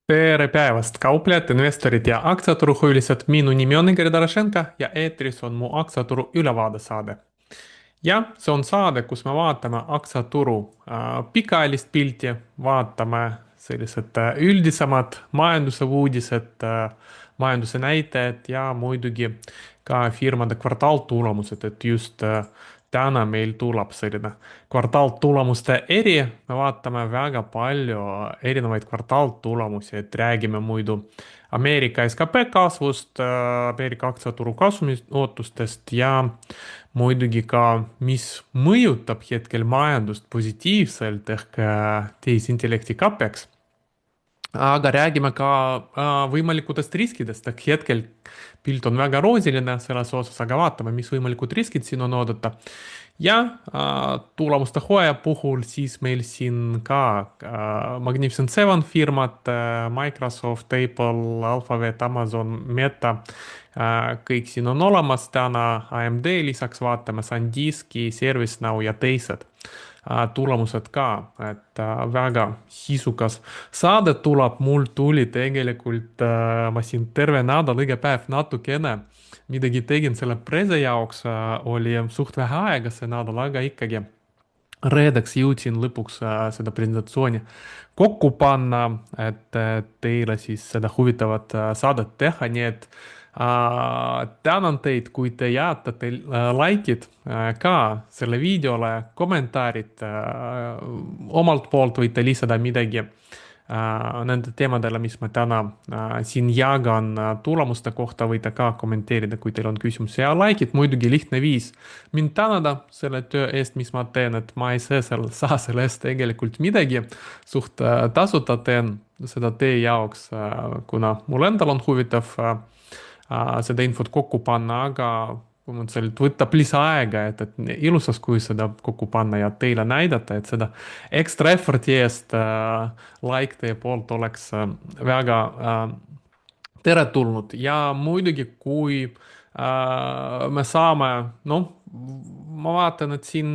Tere päevast, kauplejad, investorid ja aktsiaturuhuvilised. Minu nimi on Igor Dorošenko ja eetris on mu aktsiaturu ülevaadesaade. Ja see on saade, kus me vaatame aktsiaturu pikaajalist pilti, vaatame sellised üldisemad majanduse uudised, majanduse näitajad ja muidugi ka firmade kvartaaltulemused, et just täna meil tuleb selline kvartaaltulemuste eri, me vaatame väga palju erinevaid kvartaaltulemusi, et räägime muidu Ameerika SKP kasvust, Ameerika aktsiaturu kasumiootustest ja muidugi ka, mis mõjutab hetkel majandust positiivselt ehk tehisintellekti CAPEX. Aga räägime ka võimalikutest riskidest, ehk hetkel pilt on väga roosiline selles osas, aga vaatame, mis võimalikud riskid siin on oodata. Ja tulemuste hooaja puhul siis meil siin ka Magnificent Seven firmad, Microsoft, Apple, Alphabet, Amazon, Meta, kõik siin on olemas täna, AMD lisaks vaatame SanDiski, ServiceNow ja teised tulemused ka, et väga sisukas saade tuleb, mul tuli tegelikult, ma siin terve nädal, iga päev natukene midagi tegin selle prese jaoks, oli suht vähe aega see nädal, aga ikkagi reedeks jõudsin lõpuks seda presentatsiooni kokku panna, et teile siis seda huvitavat saadet teha, nii et tänan teid, kui te jätate likeid ka selle videole, kommentaarid, omalt poolt võite lisada midagi nende teemadele, mis ma täna siin jagan tulemuste kohta, võite ka kommenteerida, kui teil on küsimusi ja likeid, muidugi lihtne viis mind tänada selle töö eest, mis ma teen, et ma ei saa selle eest tegelikult midagi, suht tasuta teen seda teie jaoks, kuna mul endal on huvitav seda infot kokku panna, aga põhimõtteliselt võtab lisaaega, et ilusas, kui seda kokku panna ja teile näidata, et seda ekstra effort'i eest like teie poolt oleks väga teretulnud ja muidugi, kui me saame, noh, ma vaatan, et siin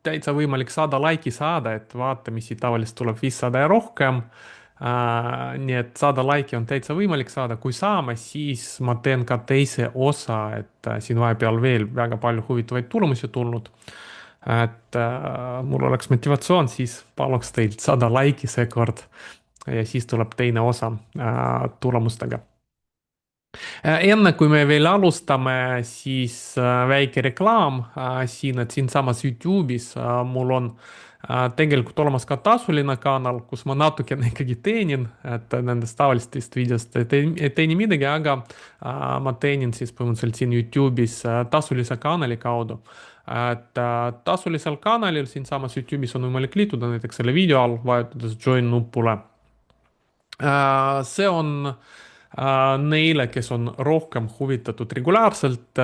täitsa võimalik 100 like'i saada, et vaatamisi tavaliselt tuleb 500 ja rohkem. Nii et 100 like'i on täitsa võimalik saada, kui saame, siis ma teen ka teise osa, et siin vahepeal veel väga palju huvitavaid tulemusi tulnud. Et mul oleks motivatsioon, siis paluks teilt 100 like'i seekord ja siis tuleb teine osa tulemustega. Enne kui me veel alustame, siis väike reklaam siin, et siinsamas YouTube'is mul on tegelikult olemas ka tasuline kanal, kus ma natukene ikkagi teenin, et nendest tavalistest videost ei teeni midagi, aga ma teenin siis põhimõtteliselt siin YouTube'is tasulise kanali kaudu. Et tasulisel kanalil siinsamas YouTube'is on võimalik liituda näiteks selle video all, vajutades join nupule. See on neile, kes on rohkem huvitatud regulaarselt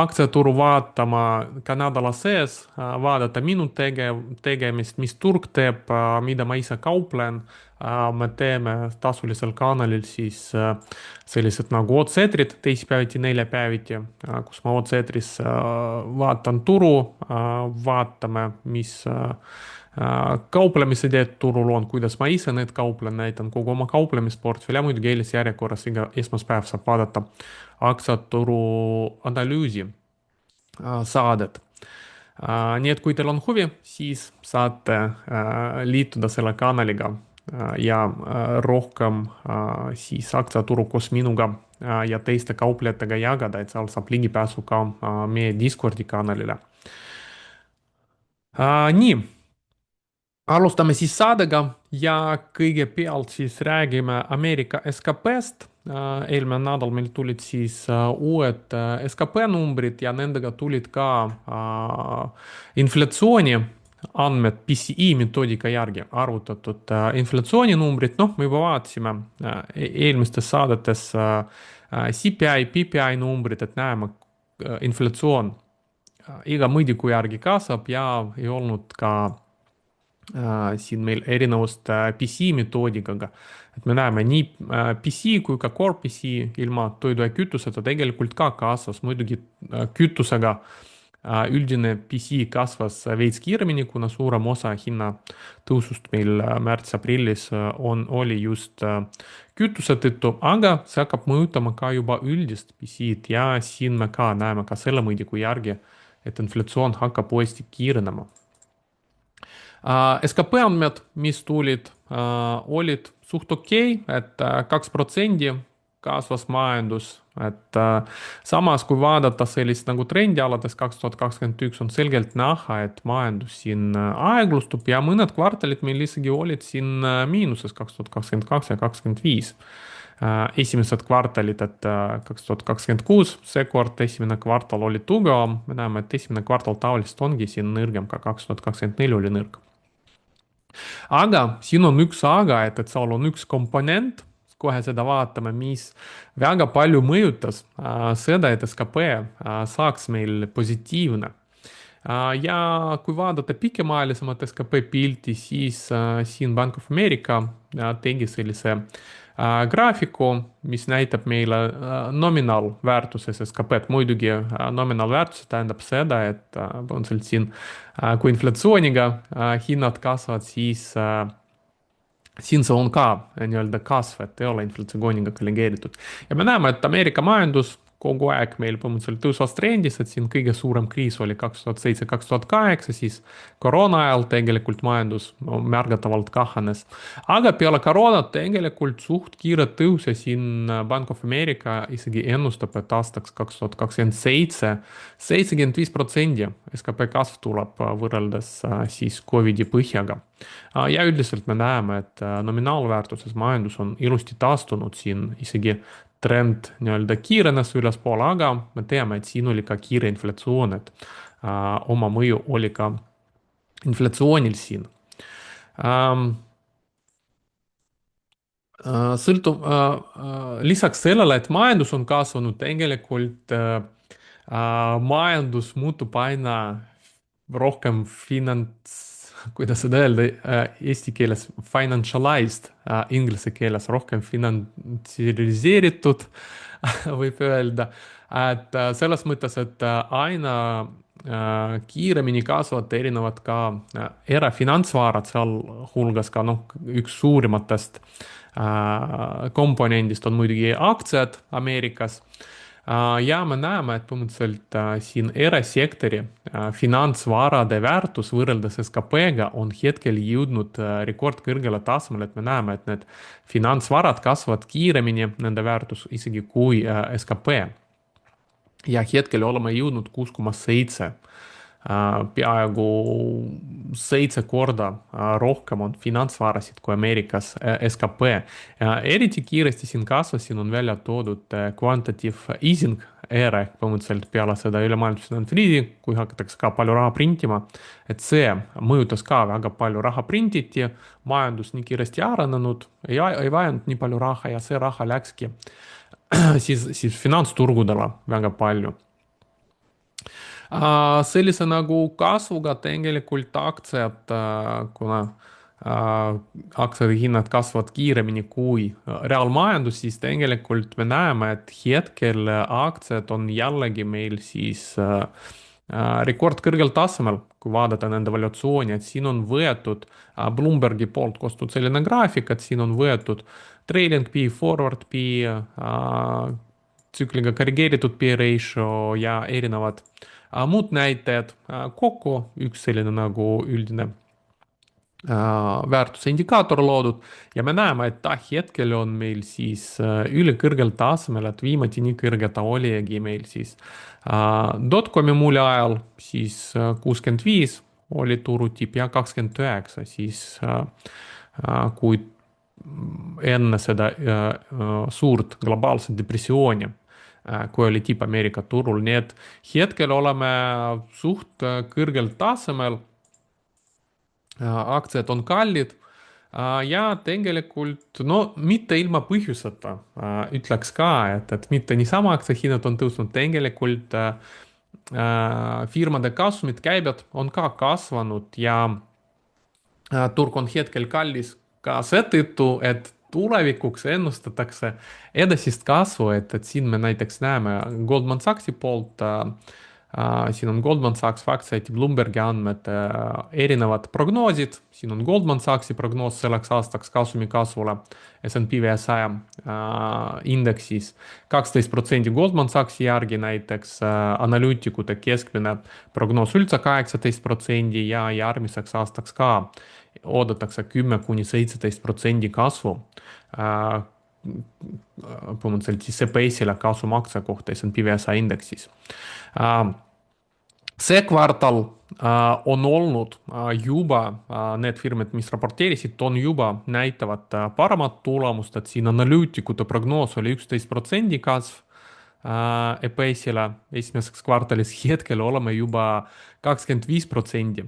aktsiaturu vaatama ka nädala sees, vaadata minu tegemist, mis turg teeb, mida ma ise kauplen. Me teeme tasulisel kanalil siis sellised nagu otse-eetrid teisipäeviti, neljapäeviti, kus ma otse-eetris vaatan turu, vaatame, mis kauplemise ideed turul on, kuidas ma ise need kauplen, näitan kogu oma kauplemisportfelli ja muidugi eelisjärjekorras iga esmaspäev saab vaadata aktsiaturu analüüsi saadet. Nii et kui teil on huvi, siis saate liituda selle kanaliga ja rohkem siis aktsiaturu koos minuga ja teiste kauplejatega jagada, et seal saab ligipääsu ka meie Discordi kanalile. Nii. Alustame siis saadega ja kõigepealt siis räägime Ameerika SKP-st. Eelmine nädal meil tulid siis uued SKP numbrid ja nendega tulid ka inflatsiooni andmed PCE metoodika järgi arvutatud inflatsiooninumbrid. Noh, me juba vaatasime eelmistes saadetes CPI, PPI numbrid, et näeme inflatsioon iga mõõdiku järgi kasvab ja ei olnud ka siin meil erinevust PC metoodikaga, et me näeme nii PC kui ka Core PC ilma toidu ja kütuseta tegelikult ka kasvas, muidugi kütusega Üldine PC kasvas veits kiiremini, kuna suurem osa hinnatõusust meil märts-aprillis oli just kütuse tõttu, aga see hakkab mõjutama ka juba üldist PC-d ja siin me ka näeme ka selle mõõdiku järgi, et inflatsioon hakkab uuesti kiirenema. SKP andmed, mis tulid, olid suht okei, et 2% kasvas majandus, et samas kui vaadata sellist nagu trendi alates 2021 on selgelt näha, et majandus siin aeglustub ja mõned kvartalid meil isegi olid siin miinuses 2022 ja 2025. Esimesed kvartalid, et 2026, seekord esimene kvartal oli tugevam, me näeme, et esimene kvartal tavaliselt ongi siin nõrgem, ka 2024 oli nõrg. Aga siin on üks aga, et seal on üks komponent, kohe seda vaatame, mis väga palju mõjutas seda, et SKP saaks meil positiivne. Ja kui vaadata pikemaajalisemat SKP pilti, siis siin Bank of America tegi sellise graafiku, mis näitab meile nominaalväärtuses SKP-d. Muidugi nominaalväärtus tähendab seda, et põhimõtteliselt siin, kui inflatsiooniga hinnad kasvavad, siis siin see on ka nii-öelda kasv, et ei ole inflatsiooniga korrigeeritud. Ja me näeme, et Ameerika majandus kogu aeg meil põhimõtteliselt tõusvas trendis, et siin kõige suurem kriis oli 2007-2008, siis koroona ajal tegelikult majandus märgatavalt kahanes. Aga peale koroonat tegelikult suht kiire tõus ja siin Bank of America isegi ennustab, et aastaks 2027 75% SKP kasv tuleb võrreldes siis Covidi põhjaga. Ja üldiselt me näeme, et nominaalväärtuses majandus on ilusti taastunud siin isegi trend nii-öelda kiirenes ülespoole, aga me teame, et siin oli ka kiire inflatsioon, et oma mõju oli ka inflatsioonil siin. Lisaks sellele, et majandus on kasvanud, tegelikult majandus muutub aina rohkem kuidas seda öelda eesti keeles, financialized, inglise keeles rohkem finantsialiseeritud, võib öelda, et selles mõttes, et aina kiiremini kasvavad erinevad ka erafinantsvarad, sealhulgas ka üks suurimatest komponendist on muidugi aktsiad Ameerikas. Ja me näeme, et põhimõtteliselt siin erasektori finantsvarade väärtus võrreldes SKP-ga on hetkel jõudnud rekordkõrgele tasemele, et me näeme, et need finantsvarad kasvavad kiiremini, nende väärtus isegi kui SKP. Ja hetkel oleme jõudnud 6,7. Peaaegu 7 korda rohkem on finantsvarasid kui Ameerikas SKP. Eriti kiiresti siin kasvas, siin on välja toodud quantitative easing era ehk põhimõtteliselt peale seda ülemaailmset kriisi, kui hakatakse ka palju raha printima, et see mõjutas ka väga palju raha printiti, majandus nii kiiresti arenenud, ei vajanud nii palju raha ja see raha läkski siis finantsturgudele väga palju. Sellise nagu kasvuga tegelikult aktsiad, kuna aktsiate hinnad kasvavad kiiremini kui reaalmajandus, siis tegelikult me näeme, et hetkel aktsiad on jällegi meil siis rekordkõrgel tasemel, kui vaadata nende valuatsiooni, et siin on võetud Bloombergi poolt koostatud selline graafik, et siin on võetud trailing P, forward P, tsükliga korrigeeritud P ratio ja erinevad muud näitajad kokku, üks selline nagu üldine väärtuse indikaator loodud ja me näeme, et ta hetkel on meil siis ülikõrgel tasemel, et viimati nii kõrge ta oligi meil siis dotcomi mulje ajal, siis 65 oli turutipp ja 29, siis kui enne seda suurt globaalset depressiooni, kui oli tipp Ameerika turul, nii et hetkel oleme suht kõrgel tasemel, aktsiad on kallid ja tegelikult mitte ilma põhjuseta ütleks ka, et mitte niisama aktsiahinnad on tõusnud, tegelikult firmade kasumid, käibed on ka kasvanud ja turg on hetkel kallis ka seetõttu, et tulevikuks ennustatakse edasist kasvu, et siin me näiteks näeme Goldman Sachsi poolt Siin on Goldman Sachs, FactSeti, Bloombergi andmed, erinevad prognoosid. Siin on Goldman Sachsi prognoos selleks aastaks kasumi kasvule S&P 500 indeksis 12% Goldman Sachsi järgi näiteks, analüütikute keskmine prognoos üldse 18% ja järgmiseks aastaks ka oodatakse 10–17% kasvu põhimõtteliselt siis CPS-ile kasumakse kohta S&P 500 indeksis. See kvartal on olnud juba, need firmad, mis raporteerisid, on juba näitavad paremat tulemust, et siin analüütikute prognoos oli 11% kasv EPS-ile esimeseks kvartalis, hetkel oleme juba 25%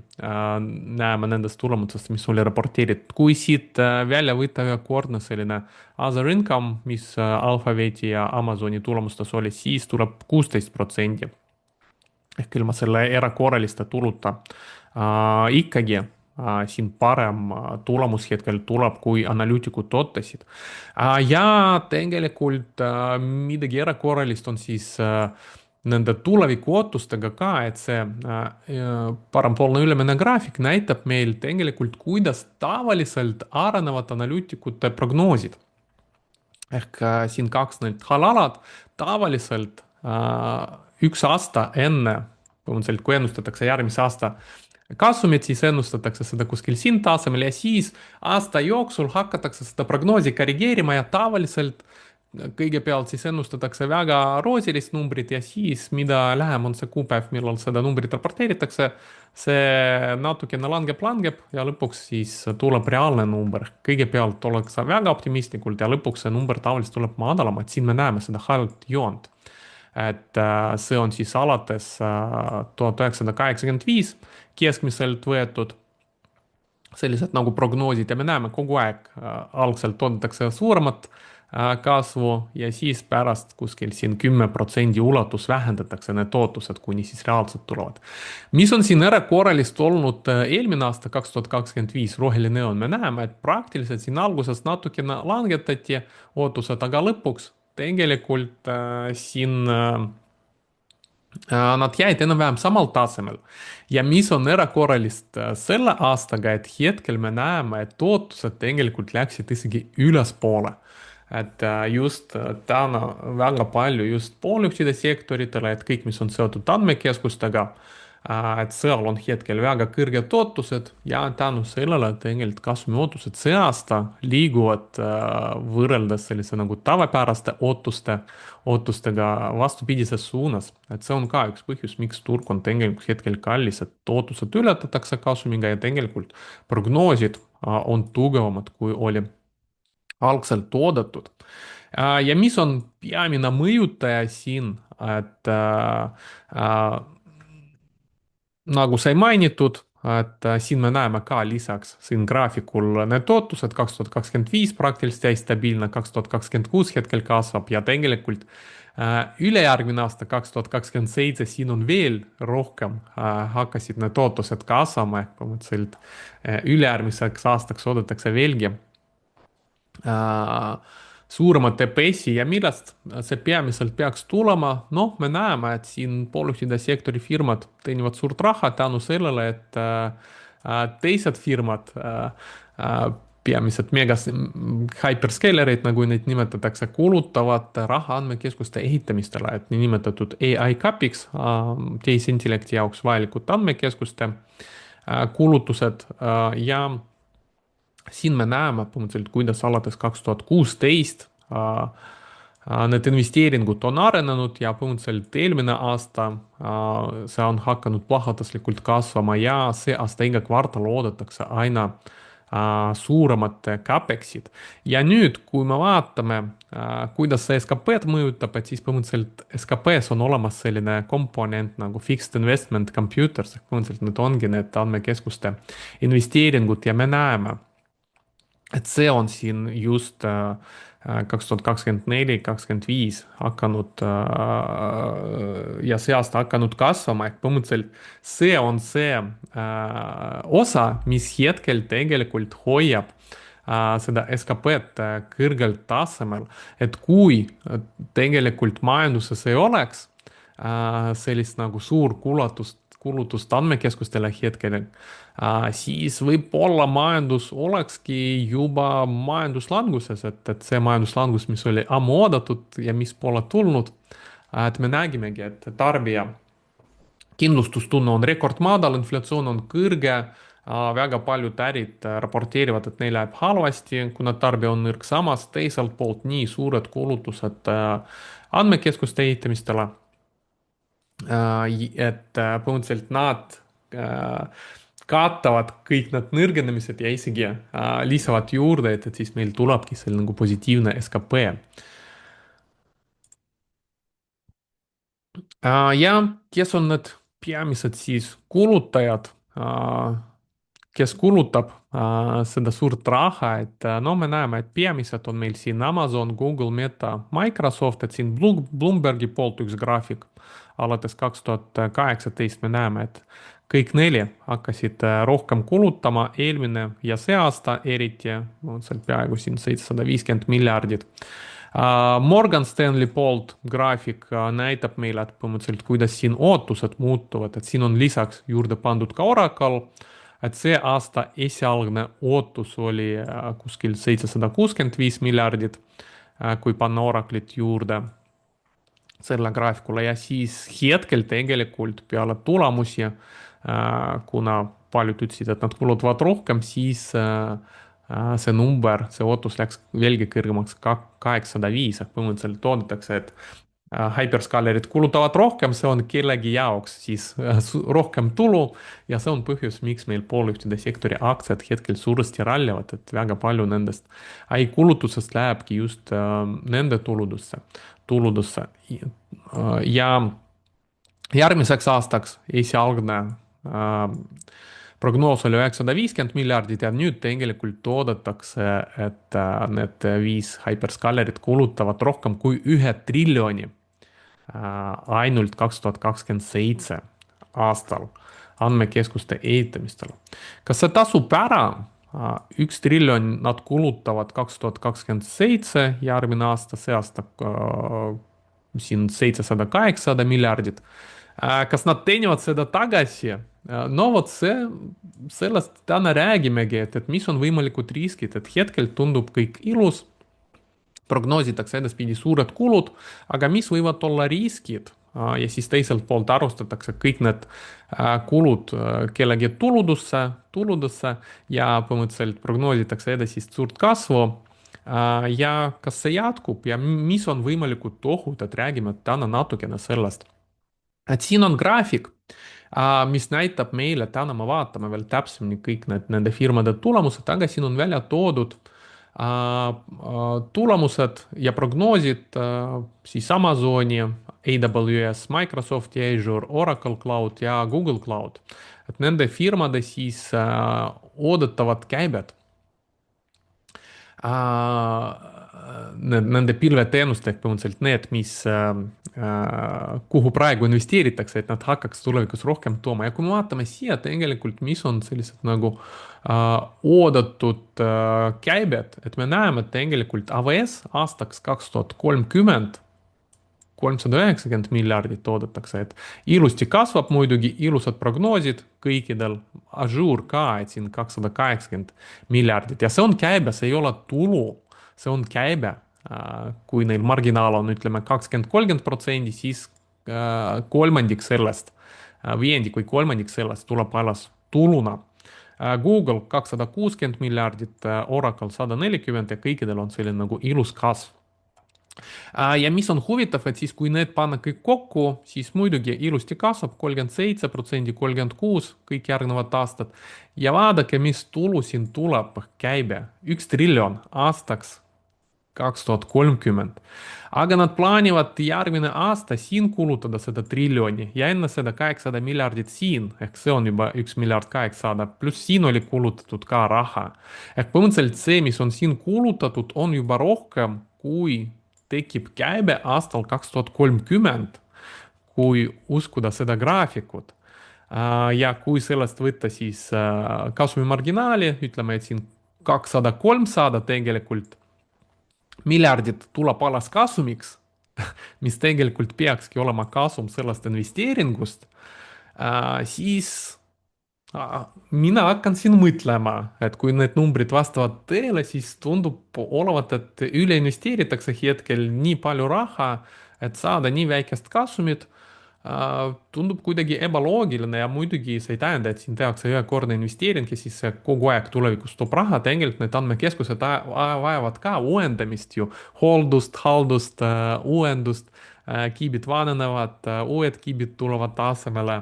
näeme nendest tulemustest, mis oli raporteeritud. Kui siit välja võtta ühekordne selline other income, mis Alphabeti ja Amazoni tulemustes oli, siis tuleb 16%. Ehk ilma selle erakorraliste tuluta ikkagi siin parem tulemus hetkel tuleb, kui analüütikud ootasid. Ja tegelikult midagi erakorralist on siis nende tuleviku ootustega ka, et see parempoolne ülemine graafik näitab meil tegelikult, kuidas tavaliselt arenevad analüütikute prognoosid. Ehk siin kaks need halalad tavaliselt üks aasta enne, põhimõtteliselt kui ennustatakse järgmise aasta kasumit, siis ennustatakse seda kuskil siin tasemel ja siis aasta jooksul hakatakse seda prognoosi korrigeerima ja tavaliselt kõigepealt siis ennustatakse väga roosilist numbrit ja siis, mida lähem on see kuupäev, millal seda numbrit raporteeritakse, see natukene langeb ja lõpuks siis tuleb reaalne number. Kõigepealt ollakse väga optimistlikult ja lõpuks see number tavaliselt tuleb madalam, et siin me näeme seda halb joont. Et see on siis alates 1985 keskmiselt võetud sellised nagu prognoosid ja me näeme kogu aeg algselt oodatakse suuremat kasvu ja siis pärast kuskil siin 10% ulatus vähendatakse need ootused, kuni siis reaalselt tulevad. Mis on siin erakorralist olnud eelmine aasta 2025 roheline joon, me näeme, et praktiliselt siin alguses natukene langetati ootused, aga lõpuks tegelikult siin nad jäid enam-vähem samal tasemel. Ja mis on erakorralist selle aastaga, et hetkel me näeme, et ootused tegelikult läksid isegi ülespoole. Et just täna väga palju just pooljuhtide sektoritele, et kõik, mis on seotud andmekeskustega, et seal on hetkel väga kõrged ootused ja tänu sellele tegelikult kasumi ootused see aasta liiguvad võrreldes sellise nagu tavapäraste ootustega vastupidises suunas. Et see on ka üks põhjus, miks turg on tegelikult hetkel kallis, et ootused ületatakse kasumiga ja tegelikult prognoosid on tugevamad, kui oli algselt oodatud. Ja mis on peamine mõjutaja siin, et nagu sai mainitud, et siin me näeme ka lisaks siin graafikul need ootused 2025 praktiliselt jäi stabiilne, 2026 hetkel kasvab ja tegelikult ülejärgmine aasta 2027 siin on veel rohkem hakkasid need ootused kasvama, ehk põhimõtteliselt ülejärgmiseks aastaks oodatakse veelgi suuremat EPS-i ja millest see peamiselt peaks tulema, noh, me näeme, et siin pooljuhtide sektori firmad teenivad suurt raha tänu sellele, et teised firmad, peamiselt megas hyperscalerid, nagu neid nimetatakse, kulutavad raha andmekeskuste ehitamistele, et niinimetatud AI CAPEX, tehisintellekti jaoks vajalikud andmekeskuste kulutused ja siin me näeme põhimõtteliselt, kuidas alates 2016 need investeeringud on arenenud ja põhimõtteliselt eelmine aasta see on hakanud plahvatuslikult kasvama ja see aasta iga kvartal oodatakse aina suuremad CAPEX-id. Ja nüüd, kui me vaatame, kuidas see SKP-d mõjutab, et siis põhimõtteliselt SKP-s on olemas selline komponent nagu fixed investment computers, põhimõtteliselt need ongi need andmekeskuste investeeringud ja me näeme, et see on siin just 2024-2025 hakanud ja see aasta hakanud kasvama, ehk põhimõtteliselt see on see osa, mis hetkel tegelikult hoiab seda SKP-d kõrgel tasemel, et kui tegelikult majanduses ei oleks sellist nagu kulutust andmekeskustele hetkel, siis võib-olla majandus olekski juba majanduslanguses, et see majanduslangus, mis oli ammu oodatud ja mis pole tulnud, et me nägimegi, et tarbija kindlustustunne on rekordmadal, inflatsioon on kõrge, väga paljud ärid raporteerivad, et neil läheb halvasti, kuna tarbija on nõrk, samas teiselt poolt nii suured kulutused andmekeskuste ehitamistele, et põhimõtteliselt nad kaotavad kõik need nõrgenemised ja isegi lisavad juurde, et siis meil tulebki selline nagu positiivne skp. Ja kes on need peamised siis kulutajad, kes kulutab seda suurt raha, et no me näeme, et peamised on meil siin Amazon, Google, Meta, Microsoft, et siin Bloombergi poolt üks graafik alates 2018 me näeme, et kõik neli hakkasid rohkem kulutama, eelmine ja see aasta eriti, on seal peaaegu siin 750 miljardit. Morgan Stanley poolt graafik näitab meile, et põhimõtteliselt, kuidas siin ootused muutuvad, et siin on lisaks juurde pandud ka Oracle, et see aasta esialgne ootus oli kuskil 765 miljardit, kui panna Oracle'it juurde selle graafikule ja siis hetkel tegelikult peale tulemusi, kuna paljud ütlesid, et nad kulutavad rohkem, siis see number, see ootus läks veelgi kõrgemaks, 805, ehk põhimõtteliselt oodatakse, et hyperskalerid kulutavad rohkem, see on kellegi jaoks siis rohkem tulu ja see on põhjus, miks meil pooljuhtide sektori aktsiad hetkel suuresti rallivad, et väga palju nendest ai kulutusest lähebki just nende tuludesse. Ja järgmiseks aastaks esialgne prognoos oli 950 miljardit ja nüüd tegelikult oodatakse, et need viis hyperskalerit kulutavad rohkem kui 1 triljoni ainult 2027 aastal andmekeskuste ehitamistel. kas see tasub ära? 1 triljon nad kulutavad 2027, järgmine aasta, see aasta siin 700-800 miljardit. kas nad teenivad seda tagasi? no vot sellest täna räägimegi, et mis on võimalikud riskid, et hetkel tundub kõik ilus, prognoositakse edaspidi suured kulud, aga mis võivad olla riskid? ja siis teiselt poolt arvestatakse kõik need kulud kellegi tuludesse ja põhimõtteliselt prognoositakse edasist suurt kasvu. ja kas see jätkub ja mis on võimalikud ohud, et räägime täna natukene sellest. et siin on graafik, mis näitab meile, täna me vaatame veel täpsemini kõik nende firmade tulemused, aga siin on välja toodud tulemused ja prognoosid siis Amazoni, AWS, Microsofti Azure, Oracle Cloud ja Google Cloud. et nende firmade siis oodatavat käibed nende pilveteenuste ehk põhimõtteliselt need, kuhu praegu investeeritakse, et nad hakkaks tulevikus rohkem tooma ja kui me vaatame siia tegelikult, mis on sellised nagu oodatud käibed, et me näeme, et tegelikult AWS aastaks 2030 390 miljardit oodatakse, et ilusti kasvab muidugi, ilusad prognoosid kõikidel, Azure ka, et siin 280 miljardit ja see on käibe, see ei ole tulu, see on käibe. kui neil marginaal on, ütleme, 20-30%, siis kolmandik sellest, viiendik või kolmandik sellest tuleb alles tuluna. Google 260 miljardit, Oracle 140 ja kõikidel on selline nagu ilus kasv. ja mis on huvitav, et siis kui need panna kõik kokku, siis muidugi ilusti kasvab 37%, 36% kõik järgnevad aastad. ja vaadake, mis tulu siin tuleb, käibe 1 triljon aastaks 2030. aga nad plaanivad järgmine aasta siin kulutada seda triljoni ja enne seda 800 miljardit siin, ehk see on juba 1 miljard 800, pluss siin oli kulutatud ka raha. ehk põhimõtteliselt see, mis on siin kulutatud, on juba rohkem, kui tekib käibe aastal 2030, kui uskuda seda graafikut. ja kui sellest võtta siis kasumimarginaali, ütleme, et siin 200-300 tegelikult miljardit tuleb alles kasumiks, mis tegelikult peakski olema kasum sellest investeeringust, siis mina hakkan siin mõtlema, et kui need numbrid vastavad tõele, siis tundub olevat, et üle investeeritakse hetkel nii palju raha, et saada nii väikest kasumit. Tundub kuidagi ebaloogiline ja muidugi see ei tähenda, et siin tehakse ühekordne investeering ja siis see kogu aeg tulevikus toob raha. tegelikult need andmekeskused vajavad ka uuendamist ju, hooldust, haldust, uuendust. Kiibid vananevad, uued kiibid tulevad asemele.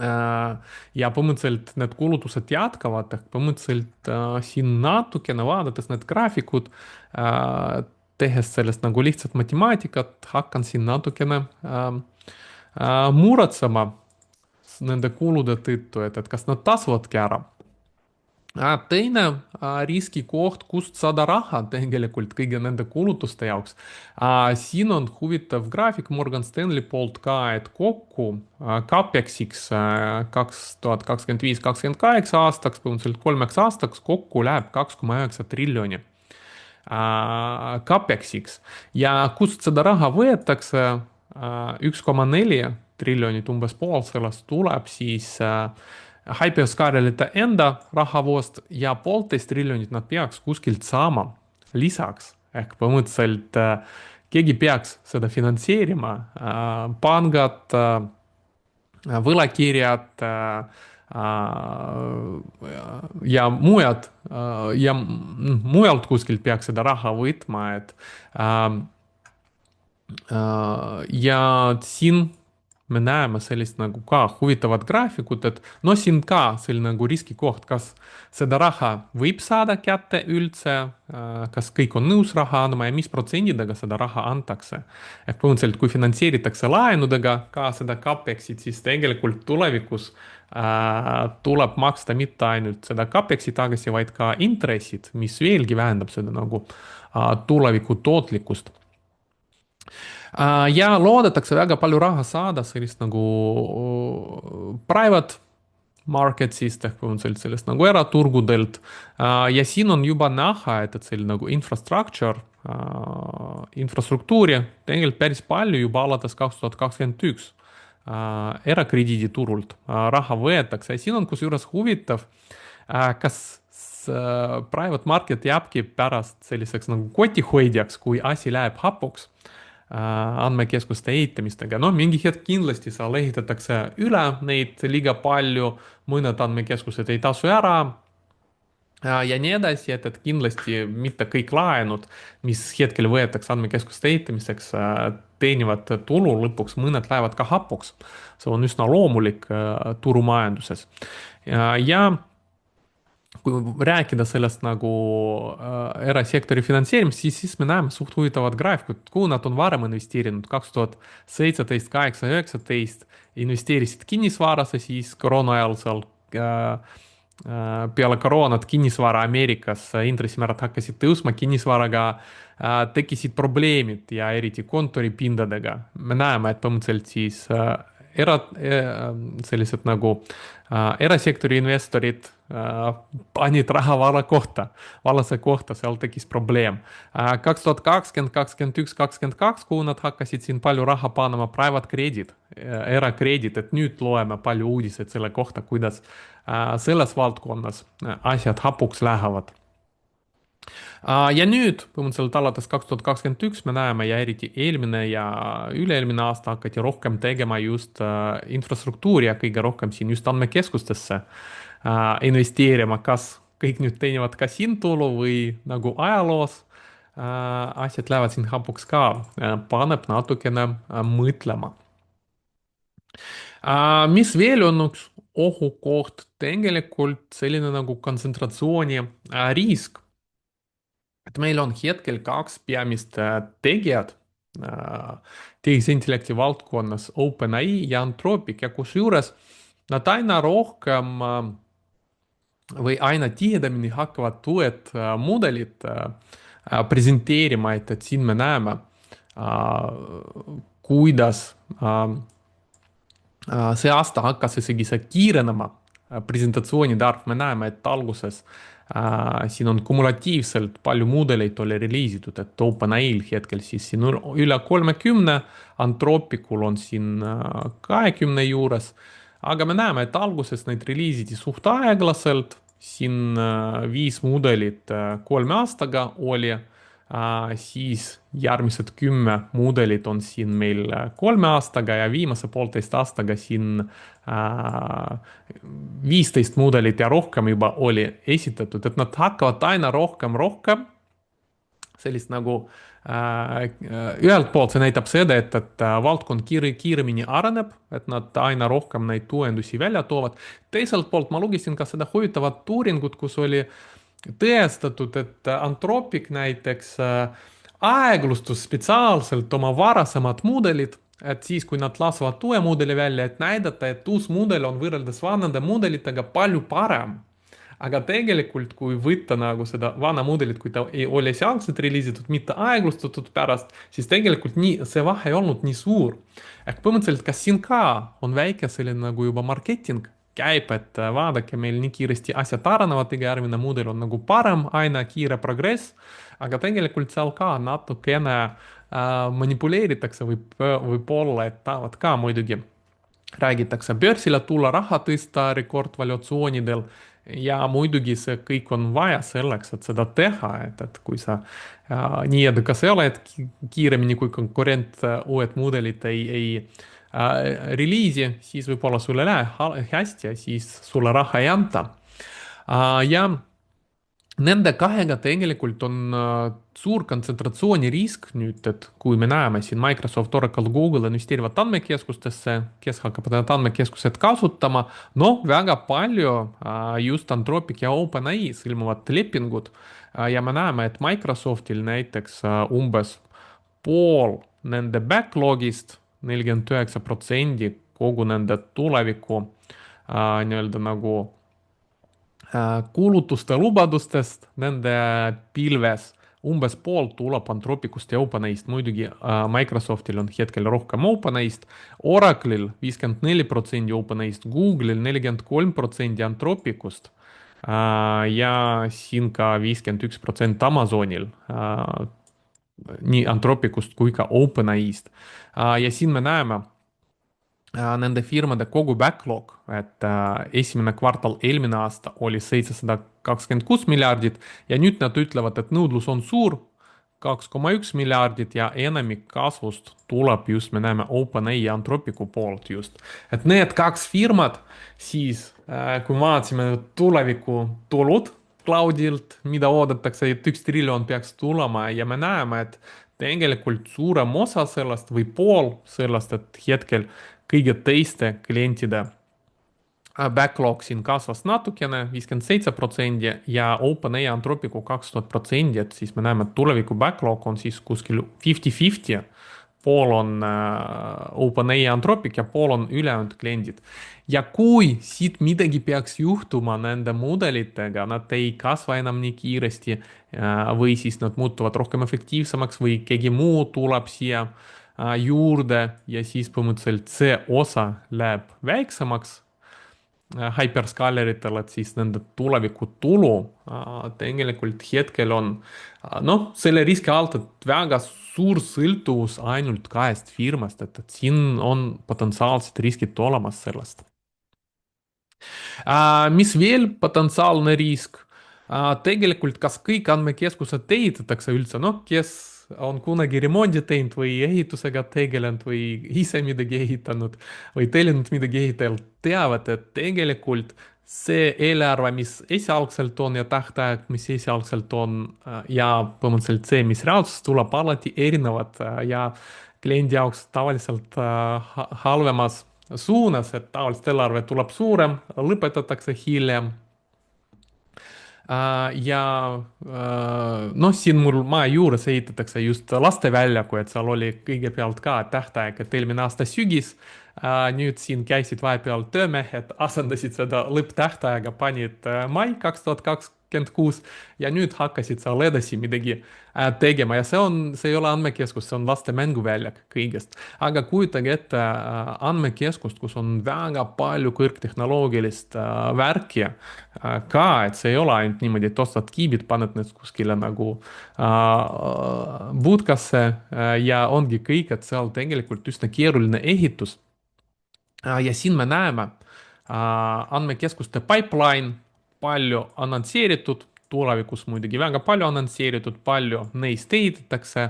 Ja põhimõtteliselt need kulutused jätkavad, ehk põhimõtteliselt siin natukene vaadates need graafikud, tehes sellest nagu lihtsat matemaatikat, hakkan siin natukene muretsema nende kulude tõttu, et kas nad tasuvadki ära. Teine riskikoht, kust saada raha tegelikult kõigi nende kulutuste jaoks. Siin on huvitav graafik Morgan Stanley poolt ka, et kokku CAPEX-iks 2025-2028 aastaks, põhimõtteliselt 3 aastaks kokku läheb 2,9 triljoni CAPEX-iks ja kust seda raha võetakse, 1,4 triljonit, umbes pool sellest tuleb siis hyperscalerite enda rahavoost ja 1,5 triljonit nad peaks kuskilt saama lisaks. Ehk põhimõtteliselt keegi peaks seda finantseerima, pangad, võlakirjad ja mujalt kuskilt peaks seda raha võtma, et ja siin me näeme sellist nagu ka huvitavat graafikut, et no siin ka selline nagu riskikoht, kas seda raha võib saada kätte üldse, kas kõik on nõus raha andma ja mis protsendidega seda raha antakse. ehk põhimõtteliselt, kui finantseeritakse laenudega ka seda CAPEX-it, siis tegelikult tulevikus tuleb maksta mitte ainult seda CAPEX-i tagasi, vaid ka intressid, mis veelgi vähendab seda nagu tuleviku tootlikkust. Ja loodetakse väga palju raha saada sellist nagu private markets'ist ehk põhimõtteliselt sellest nagu eraturgudelt. Ja siin on juba näha, et selline nagu infrastruktuuri tegelikult päris palju juba alates 2021 erakrediiditurult raha võetakse ja siin on kusjuures huvitav, kas private market jääbki pärast selliseks nagu kotihoidjaks, kui asi läheb hapuks andmekeskuste ehitamistega. No mingi hetk kindlasti seal ehitatakse üle neid liiga palju, mõned andmekeskused ei tasu ära ja nii edasi, et kindlasti mitte kõik laenud, mis hetkel võetakse andmekeskuste ehitamiseks, teenivad tulu lõpuks, mõned lähevad ka hapuks. See on üsna loomulik turumajanduses. Ja kui rääkida sellest nagu erasektori finantseerimist, siis me näeme suht huvitavat graafikut, kuhu nad on varem investeerinud. 2017, 2018, 2019 investeerisid kinnisvarasse, siis koroona ajal seal peale koroonat kinnisvara Ameerikas intressimäärad hakkasid tõusma, kinnisvaraga tekkisid probleemid ja eriti kontoripindadega. Me näeme, et põhimõtteliselt siis sellised nagu erasektori investorid panid raha valasse kohta, seal tekkis probleem. 2020, 2021, 2022, kuhu nad hakkasid siin palju raha panema, private credit, erakrediit, et nüüd loeme palju uudiseid selle kohta, kuidas selles valdkonnas asjad hapuks lähevad. Ja nüüd põhimõtteliselt alates 2021 me näeme ja eriti eelmine ja üle-eelmine aasta hakati rohkem tegema just infrastruktuuri ja kõige rohkem siin just andmekeskustesse investeerima, kas kõik nüüd teenivad ka siin tulu või nagu ajaloos asjad lähevad siin hapuks ka, paneb natukene mõtlema. Mis veel on üks ohukoht, tegelikult selline nagu kontsentratsiooni risk. Et meil on hetkel kaks peamist tegijat tehisintellekti valdkonnas, OpenAI ja Anthropic ja kusjuures nad aina rohkem või aina tihedamini hakkavad uued mudelid presenteerima, et siin me näeme, kuidas see aasta hakkas isegi see kiirenema presentatsioonide arv, me näeme, et alguses Siin on kumulatiivselt palju mudeleid oli reliisitud, et OpenAI-l hetkel siis siin üle 30, Anthropicul on siin 20 juures, aga me näeme, et alguses neid reliisiti suht aeglaselt, siin 5 mudelit 3 aastaga oli, siis järgmised 10 mudelit on siin meil 3 aastaga ja viimase 1,5 aastaga siin 15 mudelit ja rohkem juba oli esitatud, et nad hakkavad aina rohkem sellist nagu ühelt poolt see näitab seda, et valdkond kiiremini areneb, et nad aina rohkem neid uuendusi välja toovad. Teiselt poolt ma lugesin ka seda huvitavat uuringut, kus oli tõestatud, et Anthropic näiteks aeglustus spetsiaalselt oma varasemad mudelid, et siis, kui nad lasevad uue mudeli välja, et näidata, et uus mudel on võrreldes vanade mudelitega palju parem. Aga tegelikult, kui võtta nagu seda vana mudelit, kui ta ei ole esialgselt reliisitud, mitte aeglustatud pärast, siis tegelikult see vahe ei olnud nii suur. Ehk põhimõtteliselt, kas siin ka on väike selline nagu juba marketing käib, et vaadake, meil nii kiiresti asjad arenevad, iga järgmine mudel on nagu parem, aina kiire progress, aga tegelikult seal ka natukene manipuleeritakse võib-olla, et tahavad ka muidugi räägitakse börsile tulla, raha tõsta rekordvaluatsioonidel ja muidugi see kõik on vaja selleks, et seda teha, et kui sa nii edukas ei ole, et kiiremini kui konkurent uued mudelid ei reliisi, siis võib-olla sulle ei lähe hästi ja siis sulle raha ei anta. Ja nende kahega tegelikult on suur kontsentratsioonirisk nüüd, et kui me näeme siin Microsoft, Oracle, Google investeerivad andmekeskustesse, kes hakkab need andmekeskused kasutama, noh, väga palju just Anthropic ja OpenAI sõlmuvad lepingud ja me näeme, et Microsoftil näiteks umbes pool nende backlog'ist, 49% kogu nende tuleviku nii-öelda nagu kulutuste lubadustest nende pilves umbes pool tuleb Anthropicust ja OpenAI-st, muidugi Microsoftil on hetkel rohkem OpenAI-st, Oracle'il 54% OpenAI-st, Google'il 43% Anthropicust ja siin ka 51% Amazonil, nii Anthropicust kui ka OpenAI-st. Ja siin me näeme nende firmade kogu backlog, et esimene kvartal eelmine aasta oli 726 miljardit ja nüüd nad ütlevad, et nõudlus on suur, 2,1 miljardit ja enamik kasvust tuleb just, me näeme OpenAI ja Anthropicu poolt just. Et need kaks firmat, siis kui vaatasime tuleviku tulud cloudilt, mida oodatakse, et 1 triljon peaks tulema ja me näeme, et tegelikult suurem osa sellest või pool sellest, et hetkel kõige teiste klientide backlog siin kasvas natukene, 57% ja OpenAI Anthropicu 2000%, et siis me näeme, et tuleviku backlog on siis kuskil 50-50. Pool on OpenAI Anthropic ja pool on ülejäänud kliendid. Ja kui siit midagi peaks juhtuma nende mudelitega, nad ei kasva enam nii kiiresti või siis nad muutuvad rohkem efektiivsemaks või keegi muu tuleb siia juurde ja siis põhimõtteliselt see osa läheb väiksemaks hyperskaaleritel, et siis nende tuleviku tulu tegelikult hetkel on noh, selle riski alt, et väga suur sõltuvus ainult 2 firmast, et siin on potentsiaalsed riskid olemas sellest. Mis veel potentsiaalne risk? Tegelikult kas kõik andmekeskused ehitatakse üldse, noh, kes on kunagi remondi teinud või ehitusega tegelenud või ise midagi ehitanud või tellinud midagi ehitajalt, teavad, et tegelikult see eelarve, mis esialgselt on ja tähtaeg, mis esialgselt on ja põhimõtteliselt see, mis reaalsuses tuleb, alati erinevad ja kliendi jaoks tavaliselt halvemas suunas, et tavaliselt eelarve tuleb suurem, lõpetatakse hiljem ja noh, siin mul maja juures ehitatakse just lasteväljaku, et seal oli kõigepealt ka tähtaeg, et eelmine aasta sügis. Nüüd siin käisid vahepeal töömehed, asendasid seda lõpptähtaega, panid mai 2022 26 ja nüüd hakkasid seal edasi midagi tegema ja see ei ole andmekeskus, see on laste mänguväljak kõigest. aga kujutage ette andmekeskust, kus on väga palju kõrgtehnoloogilist värki ka, et see ei ole ainult niimoodi, et ostad kiibid, paned need kuskile nagu budkasse ja ongi kõik, et seal tegelikult üsna keeruline ehitus. Ja siin me näeme andmekeskuste pipeline, palju annonsseeritud, tulevikus muidugi väga palju annonsseeritud, palju neist ehitatakse,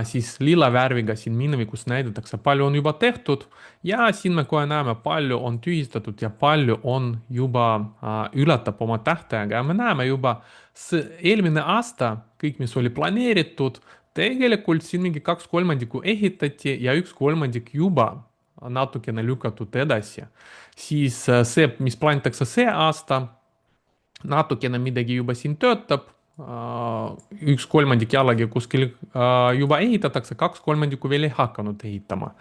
siis lilla värviga siin minevikus näidatakse, palju on juba tehtud ja siin me kohe näeme, palju on tühistatud ja palju on juba ületab oma tähtaega ja me näeme juba eelmine aasta kõik, mis oli planeeritud, tegelikult siin mingi 2/3 ehitati ja 1/3 juba natukene lükatud edasi, siis see, mis plaanitakse see aasta, natukene midagi juba siin töötab, 1/3 jällegi kuskil juba ehitatakse, 2/3 veel ei hakanud ehitama.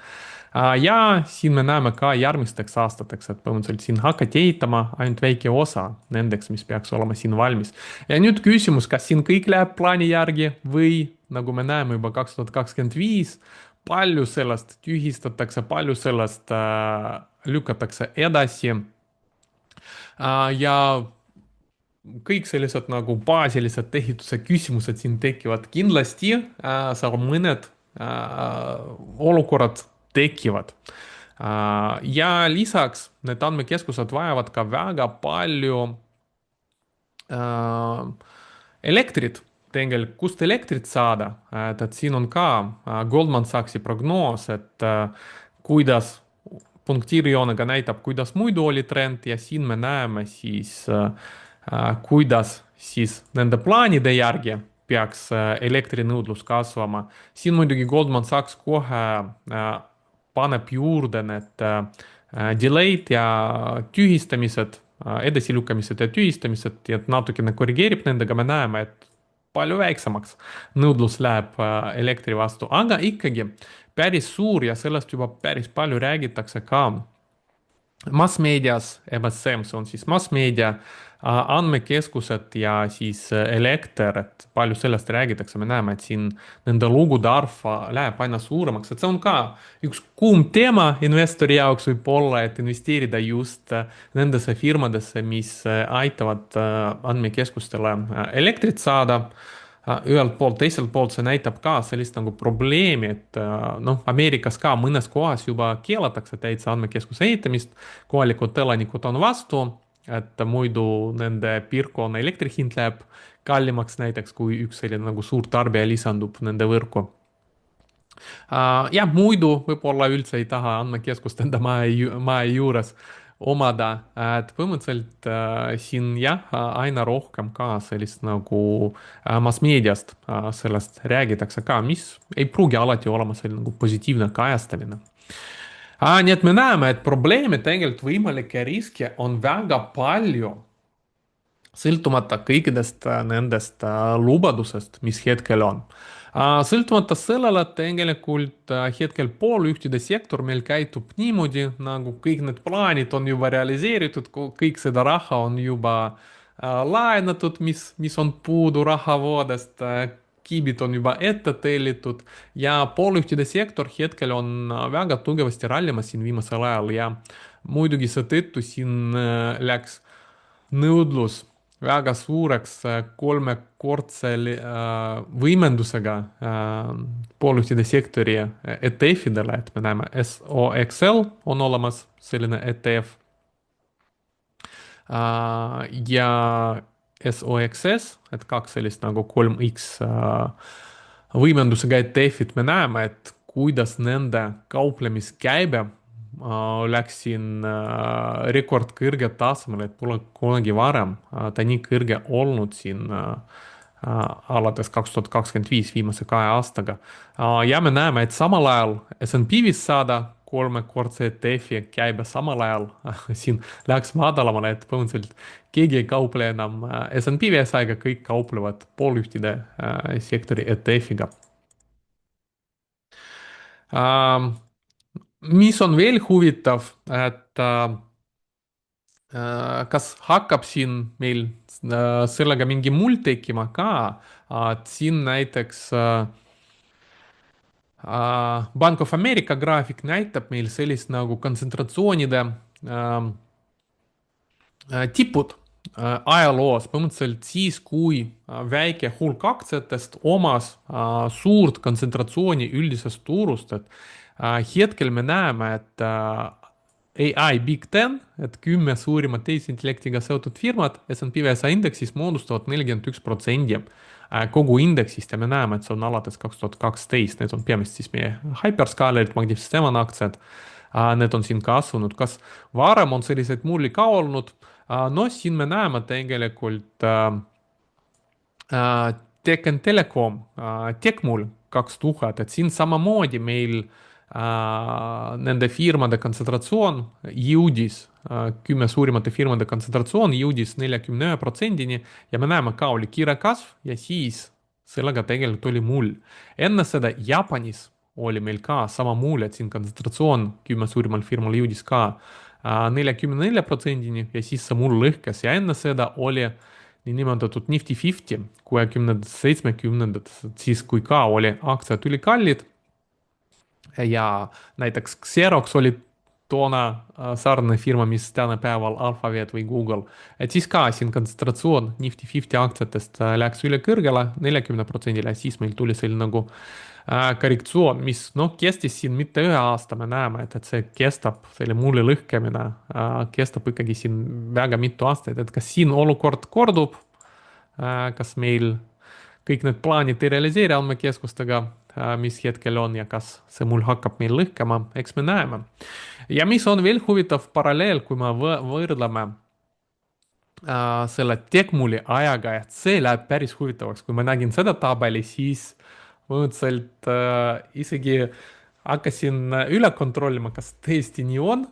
Ja siin me näeme ka järgmisteks aastateks, et põhimõtteliselt siin hakati ehitama ainult väike osa nendeks, mis peaks olema siin valmis. ja nüüd küsimus, kas siin kõik läheb plaani järgi või nagu me näeme juba 2025, palju sellest tühistatakse, palju sellest lükatakse edasi. Ja kõik sellised nagu baasilised ehituse küsimused siin tekivad. kindlasti seal mõned olukorrad tekivad. Ja lisaks need andmekeskused vajavad ka väga palju elektrit tegelikult, kust elektrit saada, et siin on ka Goldman Sachsi prognoos, et kuidas punktiirjoonega näitab, kuidas muidu oli trend ja siin me näeme siis, kuidas siis nende plaanide järgi peaks elektrinõudlus kasvama. siin muidugi Goldman Sachs kohe paneb juurde need delay'd ja tühistamised, edasilükkamised ja tühistamised ja natukene korrigeerib nendega, me näeme, et palju väiksemaks nõudlus läheb elektri vastu, aga ikkagi päris suur ja sellest juba päris palju räägitakse ka massmeedias, MSM, see on siis massmeedia, andmekeskused ja siis elekter, et palju sellest räägitakse, me näeme, et siin nende lugude arv läheb aina suuremaks, et see on ka üks kuum teema investori jaoks võib-olla, et investeerida just nendesse firmadesse, mis aitavad andmekeskustele elektrit saada ühelt poolt, teiselt poolt see näitab ka sellist nagu probleemi, et noh, Ameerikas ka mõnes kohas juba keelatakse täitsa andmekeskuse ehitamist, kohalikud elanikud on vastu, et muidu nende piirkonna elektri hind läheb kallimaks näiteks, kui üks selline nagu suur tarbija lisandub nende võrku. Ja muidu võib-olla üldse ei taha andmekeskust enda maja juures omada, et põhimõtteliselt siin jah, aina rohkem ka sellist nagu mass-meediast sellest räägitakse ka, mis ei pruugi alati olema selline nagu positiivne kajastamine. Nii et me näeme, et probleeme tegelikult võimalikke riske on väga palju, sõltumata kõikidest nendest lubadusest, mis hetkel on. Sõltumata sellele, et tegelikult hetkel pooljuhtide sektor meil käitub niimoodi, nagu kõik need plaanid on juba realiseeritud, kõik seda raha on juba laenatud, mis on puudu rahavoodest, kiibid on juba ette tellitud ja pooljuhtide sektor hetkel on väga tugevasti rallimas siin viimasel ajal ja muidugi seetõttu siin läks nõudlus väga suureks kolmekordse võimendusega pooljuhtide sektori ETF-idele, et me näeme SOXL on olemas selline ETF ja SOXS, et kaks sellist nagu 3X võimendusega ETF-id, me näeme, et kuidas nende kauplemiskäibe läks siin rekordkõrge tasemele, et pole kunagi varem ta nii kõrge olnud siin alates 2025 viimase 2 aastaga. ja me näeme, et samal ajal S&P 500 kolmekordse ETF-i käibe samal ajal siin läks madalamale, et põhimõtteliselt keegi ei kauple enam S&P 500-ga, kõik kauplevad pooljuhtide sektori ETF-iga. Mis on veel huvitav, et kas hakkab siin meil sellega mingi mull tekkima ka, et siin näiteks Bank of America graafik näitab meil sellist nagu kontsentratsioonide tipud ajaloos, põhimõtteliselt siis, kui väike hulk aktsiatest omas suurt kontsentratsiooni üldisest turust, et hetkel me näeme, et AI Big Ten, et 10 suurimat tehisintellektiga seotud firmat S&P 500 indeksis moodustavad 41% kogu indeksist ja me näeme, et see on alates 2012, need on peamiselt siis meie hyperscalerid, magnetisüsteemide aktsiad. Need on siin kasvanud, kas varem on selliseid mulli ka olnud? No siin me näeme tegelikult Tekken Telekom, Tecmul 2000, et siin samamoodi meil nende firmade kontsentratsioon jõudis, 10 suurimate firmade kontsentratsioon jõudis 41%-ni ja me näeme ka oli kiire kasv ja siis sellega tegelikult oli mull. Enne seda Jaapanis oli meil ka sama mull, et siin kontsentratsioon 10 suurimal firmal jõudis ka 44%-ni ja siis see mull lõhkes ja enne seda oli niinimetatud Nifty 50 60-ndates, 70-ndates, siis kui ka oli aktsiad ülikallid ja näiteks Xerox oli toona sarnane firma, mis tänapäeval Alphabet või Google, et siis ka siin kontsentratsioon Nifty 50 aktsiatest läks üle kõrgele 40%-le ja siis meil tuli selline nagu korrektsioon, mis noh, kestis siin mitte ühe aasta, me näeme, et see kestab, selle mulli lõhkemine kestab ikkagi siin väga mitu aastat, et kas siin olukord kordub, kas meil kõik need plaanid ei realiseeri andmekeskustega, mis hetkel on ja kas see mull hakkab meil lõhkema, eks me näeme. Ja mis on veel huvitav paralleel, kui me võrdleme selle Tecmuli ajaga, et see läheb päris huvitavaks, kui ma nägin seda tabeli, siis mõõtselt isegi hakkasin üle kontrollima, kas tõesti nii on,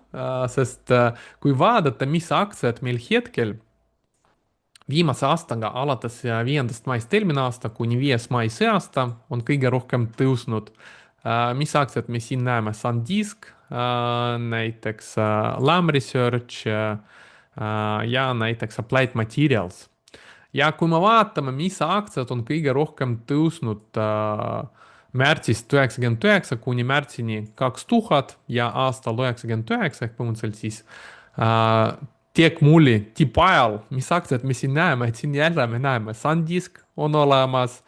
sest kui vaadata, mis aktsiad meil hetkel viimase aastaga alates 5. maist eelmine aasta kuni 5. mai see aasta on kõige rohkem tõusnud. Mis aktsiad me siin näeme? SanDisk, näiteks Lam Research ja näiteks Applied Materials. Ja kui me vaatame, mis aktsiad on kõige rohkem tõusnud märtsist 99 kuni märtsini 2000 ja aastal 99 ehk põhimõtteliselt siis Tecmuli tipajal, mis aktsiad me siin näeme, et siin jälle me näeme SanDisk on olemas,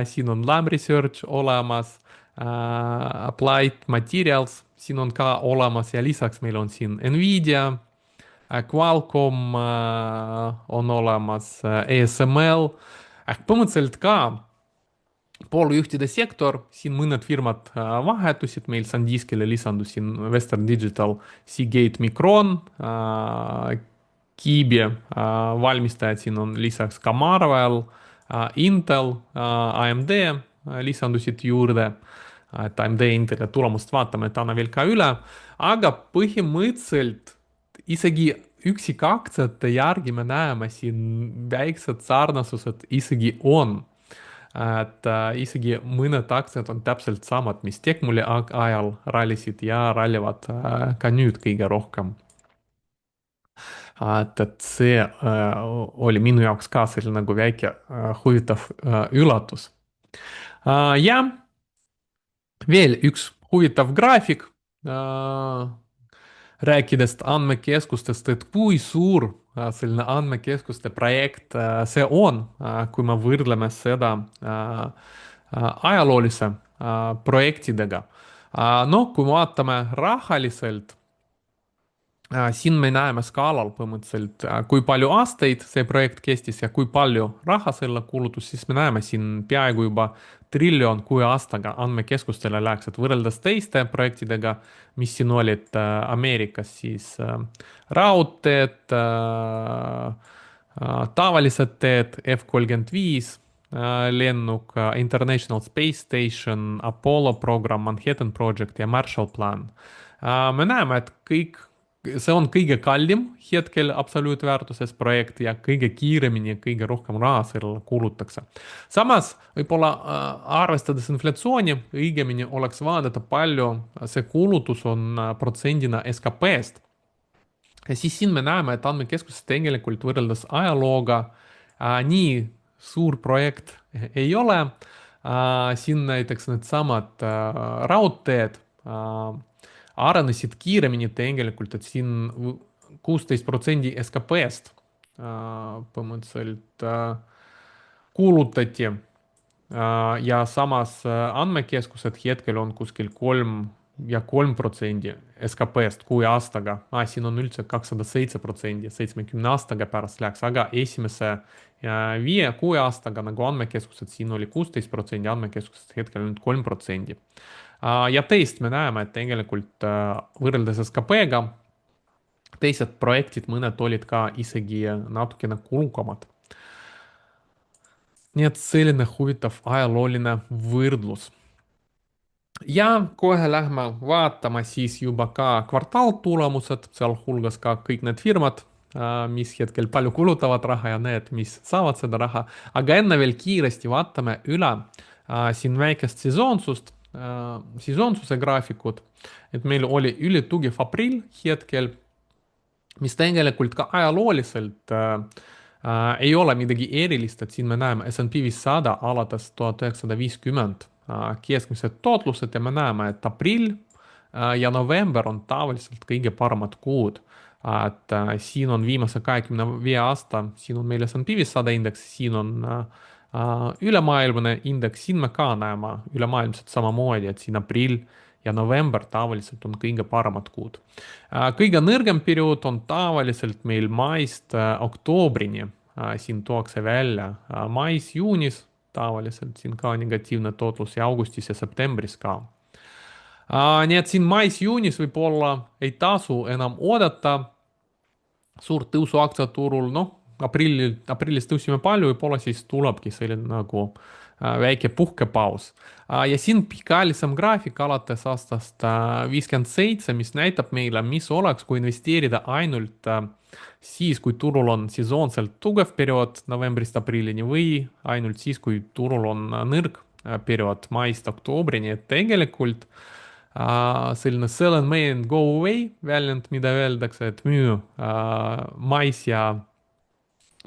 siin on Lam Research olemas, Applied Materials siin on ka olemas ja lisaks meil on siin Nvidia, Qualcomm on olemas, ASML, ehk põhimõtteliselt ka pooljuhtide sektor, siin mõned firmad vahetusid, meil SanDiskile lisandus siin Western Digital, Seagate, Micron, Kiibi valmistajad, siin on lisaks ka Marvell, Intel, AMD lisandusid juurde, et AMD Inteli tulemust vaatame täna veel ka üle, aga põhimõtteliselt isegi üksikaktsiate järgi me näeme siin väiksed sarnasused isegi on. Et isegi mõned aktsiad on täpselt samad, mis Tecmuli ajal rallisid ja rallivad ka nüüd kõige rohkem. Et see oli minu jaoks ka selline nagu väike huvitav üllatus. Ja veel üks huvitav graafik, rääkides andmekeskustest, et kui suur selline andmekeskuste projekt see on, kui me võrdleme seda ajaloolise projektidega. No kui me vaatame rahaliselt, siin me näeme skaalal põhimõtteliselt, kui palju aastaid see projekt kestis ja kui palju raha selle kulutus, siis me näeme siin peaaegu juba triljon 6 aastaga andmekeskustele läks, et võrreldes teiste projektidega, mis siin olid Ameerikas, siis raudteed, tavalised teed, F-35, lennuk, International Space Station, Apollo program, Manhattan Project ja Marshall Plan. Me näeme, et see on kõige kallim hetkel absoluutväärtuses projekt ja kõige kiiremini ja kõige rohkem raha sellele kulutakse. Samas võib-olla arvestades inflatsiooni, õigemini oleks vaadata palju see kulutus on protsendina SKP-st. ja siis siin me näeme, et andmekeskuses tegelikult võrreldes ajalooga nii suur projekt ei ole. Siin näiteks needsamad raudteed arenesid kiiremini tegelikult, et siin 16% SKP-st põhimõtteliselt kuulutati. Ja samas andmekeskused hetkel on kuskil 3% SKP-st 6 aastaga. Siin on üldse 207%, 70 aastaga pärast läks, aga esimese 5-6 aastaga nagu andmekeskused, siin oli 16%, andmekeskused hetkel on nüüd 3%. Ja teist me näeme, et tegelikult võrreldes SKP-ga teised projektid, mõned olid ka isegi natukene kulukamad. Nii et selline huvitav ajalooline võrdlus. Ja kohe lähme vaatama siis juba ka kvartaaltulemused, sealhulgas ka kõik need firmad, mis hetkel palju kulutavad raha ja need, mis saavad seda raha. Aga enne veel kiiresti vaatame üle siin väikest sesoonsuse graafikut, et meil oli ülitugev aprill hetkel, mis tegelikult ka ajalooliselt ei ole midagi erilist, et siin me näeme S&P 500 alates 1950 keskmised tootlused ja me näeme, et aprill ja november on tavaliselt kõige paremad kuud. Et siin on viimase 25 aasta, siin on meil S&P 500 indeks, siin on ülemaailmne indeks, siin me ka näeme ülemaailmselt samamoodi, et siin aprill ja november tavaliselt on kõige paremad kuud. Kõige nõrgem periood on tavaliselt meil maist oktoobrini, siin tuuakse välja mais-juunis, tavaliselt siin ka negatiivne tootlus ja augustis ja septembris ka. Nii et siin mais-juunis võib-olla ei tasu enam oodata suurt tõusu aktsiaturul, noh, aprillis tõusime palju, võib-olla siis tulebki selline nagu väike puhkepaus. Ja siin pikaajalisem graafik alates aastast 57, mis näitab meile, mis oleks, kui investeerida ainult siis, kui turul on sesoonselt tugev periood novembrist aprillini või ainult siis, kui turul on nõrk periood maist oktoobrini, et tegelikult selline sell and may and go away väljend, mida öeldakse, et müü mais ja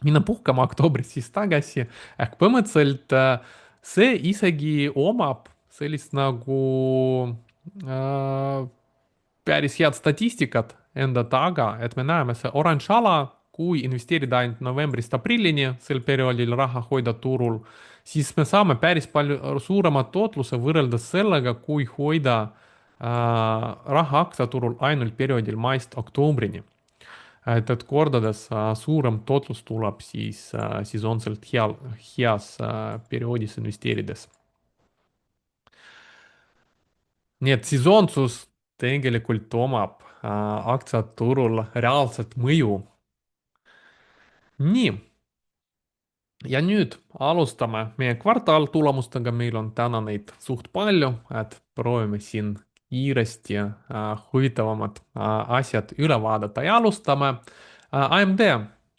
minna puhkama oktoobris siis tagasi. Ehk põhimõtteliselt see isegi omab sellist nagu päris head statistikat enda taga, et me näeme see oranž ala, kui investeerida ainult novembrist aprillini, sel perioodil raha hoida turul, siis me saame päris palju suurema tootluse võrreldes sellega, kui hoida raha aktsiaturul ainult perioodil maist oktoobrini. Et kordades suurem tootlus tuleb siis sesoonselt heas perioodis investeerides. Nii et sesoonsus tegelikult omab aktsiaturul reaalset mõju. Nii. Ja nüüd alustame meie kvartaaltulemustega, meil on täna neid suht palju, et proovime siin kiiresti huvitavamad asjad üle vaadata ja alustame AMD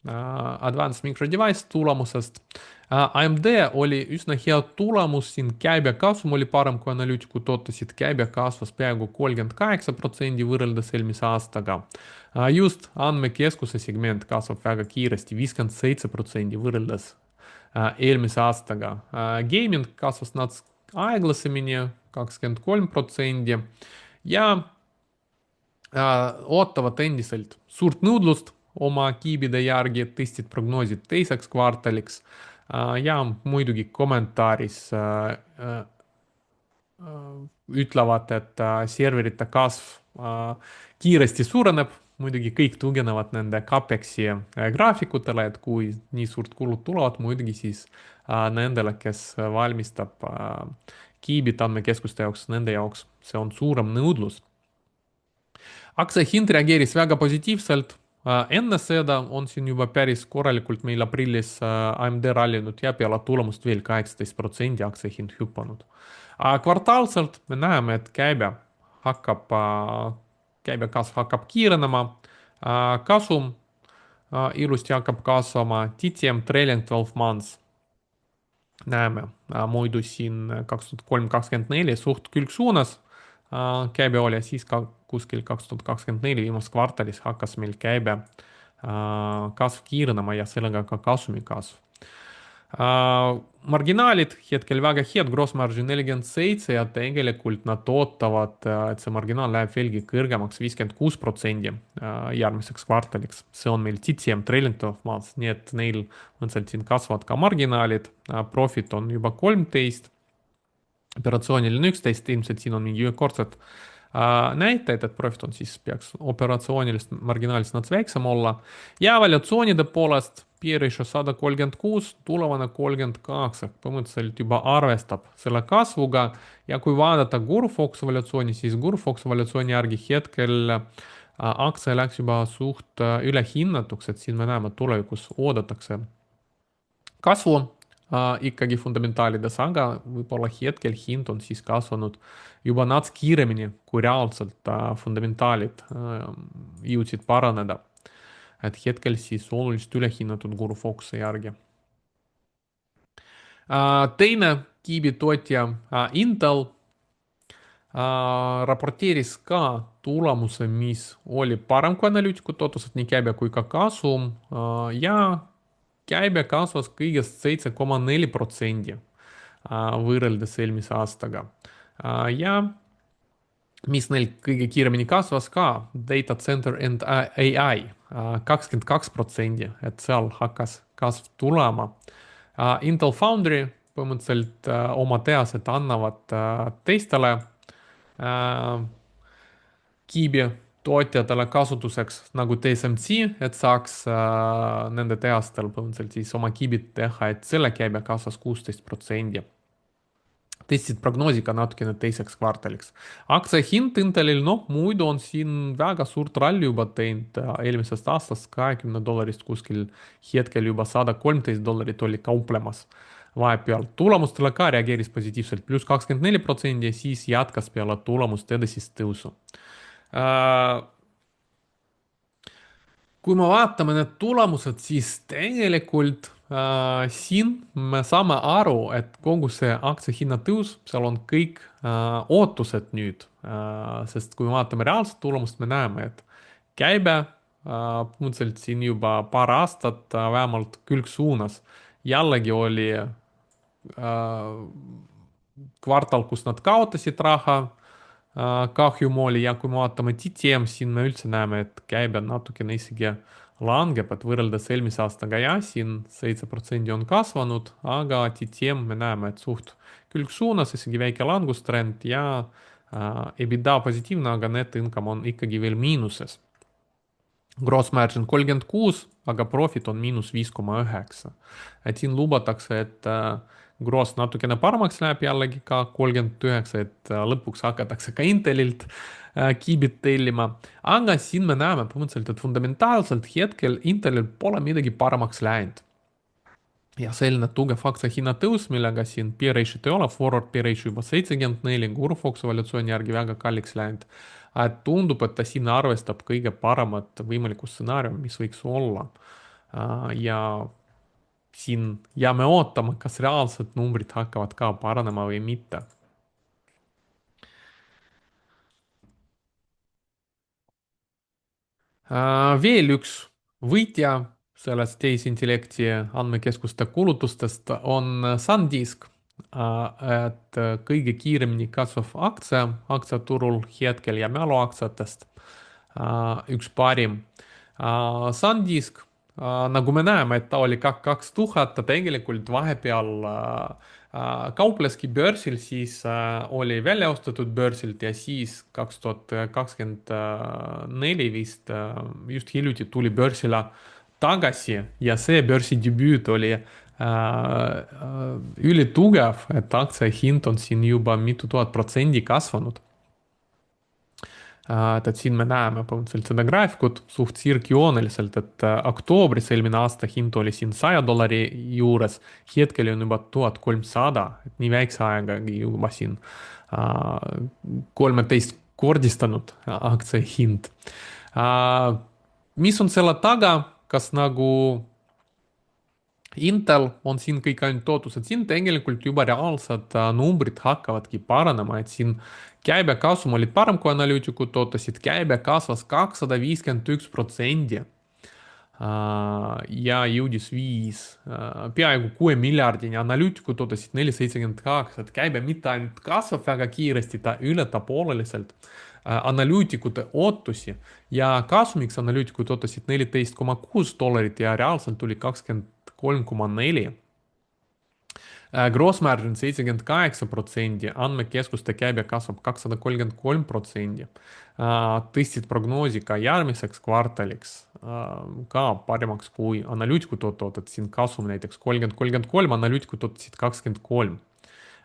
Advanced Micro Device tulemusest. AMD oli üsna hea tulemus, siin käibekasv oli parem kui analüütikud ootasid, käibe kasvas peaaegu 38% võrreldes eelmise aastaga. Just andmekeskuse segment kasvab väga kiiresti, 57% võrreldes eelmise aastaga. Gaming kasvas natuke aeglasemini, 23% ja ootavad endiselt suurt nõudlust oma kiibide järgi, tõstsid prognoosid teiseks kvartaliks ja muidugi kommentaaris ütlevad, et serverite kasv kiiresti suureneb, muidugi kõik tuginevad nende CAPEX-i graafikutele, et kui nii suurt kulud tulevad, muidugi siis nendele, kes valmistab kiibid andmekeskuste jaoks, nende jaoks see on suurem nõudlus. Aktsia hind reageeris väga positiivselt. Enne seda on siin juba päris korralikult meil aprillis AMD rallinud ja peale tulemust veel 18% aktsia hind hüppanud. Kvartaalselt me näeme, et käibekasv hakkab kiirenema, kasum ilusti hakkab kasvama, TTM trailing 12 months näeme muidu siin 2023-2024 suht külgsuunas, käibe oli, ja siis ka kuskil 2024 viimases kvartalis hakkas meil käibe kasv kiirenema ja sellega ka kasumi kasv. Marginaalid hetkel väga head, gross margin 47 ja tegelikult nad ootavad, et see marginaal läheb veelgi kõrgemaks, 56% järgmiseks kvartaliks. See on meil TTM, trailing 12 months, nii et neil mõnselt siin kasvavad ka marginaalid, profit on juba 13, operatsiooniline 11, ilmselt siin on mingi ühekordsed näitajad, et profit on siis, peaks operatsioonilist marginaalist nats väiksem olla. Ja valuatsioonide poolest P-ratio 136, tulevane 32, põhimõtteliselt juba arvestab selle kasvuga. Ja kui vaadata GURFOX valuatsiooni, siis GURFOX valuatsiooni järgi hetkel aktsia läks juba suht ülehinnatuks, et siin me näeme, et tulevikus oodatakse kasvu ikkagi fundamentaalides, aga võib-olla hetkel hind on siis kasvanud juba nats kiiremini, kui reaalselt fundamentaalid jõudsid paraneda. Et hetkel siis oluliselt ülehinnatud GURFOX järgi. Teine kiibitootja Intel raporteeris ka tulemuse, mis oli parem kui analüütikud ootasid, nii käibe kui ka kasum ja käibe kasvas kõigest 7,4% võrreldes eelmise aastaga. Ja mis neil kõige kiiremini kasvas ka, data center and AI 22%, et seal hakkas kasv tulema. Intel Foundry põhimõtteliselt oma tehased annavad teistele kiibi tootjatele kasutuseks nagu TSMC, et saaks nende tehastel põhimõtteliselt siis oma kiibid teha, et selle käibe kasvas 16%. Testid prognoosiga natukene teiseks kvartaliks. Aktsia hind Intelil, muidu on siin väga suurt ralli juba teinud eelmisest aastast $20 kuskil hetkel juba $113 oli kauplemas. Vahepeal tulemustele ka reageeris positiivselt pluss 24% ja siis jätkas peale tulemust edasist tõusu. Kui me vaatame need tulemused, siis tegelikult siin me saame aru, et kogu see aktsia hinna tõus, seal on kõik ootused nüüd, sest kui me vaatame reaalset tulemust, me näeme, et käibe põhimõtteliselt siin juba paar aastat vähemalt külgsuunas. Jällegi oli kvartal, kus nad kaotasid raha, kahjum oli ja kui me vaatame TTM, siin me üldse näeme, et käibe natukene isegi langeb, et võrreldes eelmise aastaga ja siin 7% on kasvanud, aga TTM me näeme, et suht külgsuunas, isegi väike langustrend ja EBITDA positiivne, aga net income on ikkagi veel miinuses. Gross margin 36, aga profit on -5,9. Et siin lubatakse, et gross natukene paremaks läheb jällegi ka 39, et lõpuks hakatakse ka Intelilt kiibid tellima. Aga siin me näeme põhimõtteliselt, et fundamentaalselt hetkel Intelil pole midagi paremaks läinud. Ja selline tugev aktsia hinna tõus, millega siin P-ratio ei ole, forward P-ratio juba 74, GURFOX valuatsiooni järgi väga kalliks läinud. Tundub, et ta siin arvestab kõige paremat võimalikku stsenaariumi, mis võiks olla. Ja siin jääme ootama, kas reaalsed numbrid hakkavad ka paranema või mitte. Veel üks võitja sellest tehisintellekti andmekeskuste kulutustest on SanDisk, et kõige kiiremini kasvav aktsiaturul hetkel ja mäluaktsiatest üks parim. SanDisk, nagu me näeme, et ta oli 2000, ta tegelikult vahepeal kaupleski börsil, siis oli välja ostetud börsilt ja siis 2024 vist just hiljuti tuli börsile tagasi ja see börsi debüüt oli ülitugev, et aktsia hind on siin juba mitu tuhat protsenti kasvanud. Et siin me näeme põhimõtteliselt seda graafikut suht sirgjooneliselt, et oktoobris eelmine aasta hind oli siin $100 juures, hetkel on juba 1300, et nii väikse ajaga juba siin 13 kordistanud aktsia hind. Mis on selle taga, kas nagu Intel on siin kõik ainult tootused, siin tegelikult juba reaalsed numbrid hakkavadki paranema, et siin käibekasum olid parem, kui analüütikud ootasid, käibe kasvas 251%. Ja jõudis peaaegu 6 miljardini, analüütikud ootasid 4,78, et käibe mitte ainult kasvab väga kiiresti, ta ületab oluliselt analüütikute ootusi ja kasumiks analüütikud ootasid $14,6 ja reaalselt tuli 23,4. Gross margin 78%, andmekeskuste käibe kasvab 233%. Tõstsid prognoosi ka järgmiseks kvartaliks ka parimaks kui analüütikud ootavad, siin kasum näiteks 30,33, analüütikud ootasid 23.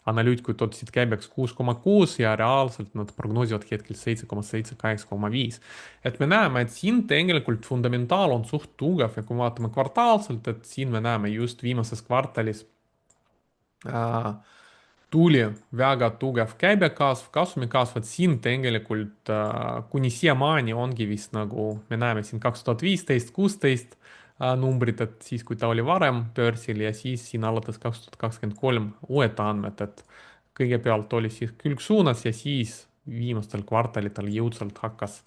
Analüütikud ootasid käibeks 6,6 ja reaalselt nad prognoosivad hetkel 7,7, 8,5. Et me näeme, et siin tegelikult fundamentaal on suht tugev ja kui vaatame kvartaalselt, et siin me näeme just viimases kvartalis tuli väga tugev käibekasv, kasumi kasv, et siin tegelikult kuni siiamaani ongi vist nagu me näeme siin 2015, 16 numbrid, et siis kui ta oli varem börsil ja siis siin alates 2023 uued andmed, et kõigepealt oli siis külgsuunas ja siis viimastel kvartalitel jõudsalt hakkas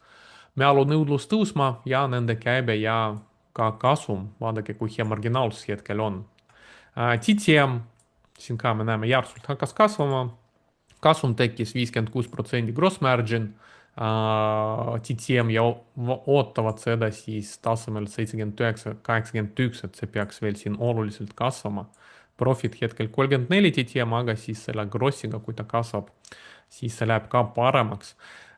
mälunõudlus tõusma ja nende käibe ja ka kasum, vaadake kui hea marginaalsus hetkel on. TTM siin ka me näeme järsult hakkas kasvama, kasum tekkis 56% gross margin, TTM ja ootavad seda siis tasemel 79, 81, et see peaks veel siin oluliselt kasvama. Profit hetkel 34 TTM, aga siis selle grossiga, kui ta kasvab, siis see läheb ka paremaks.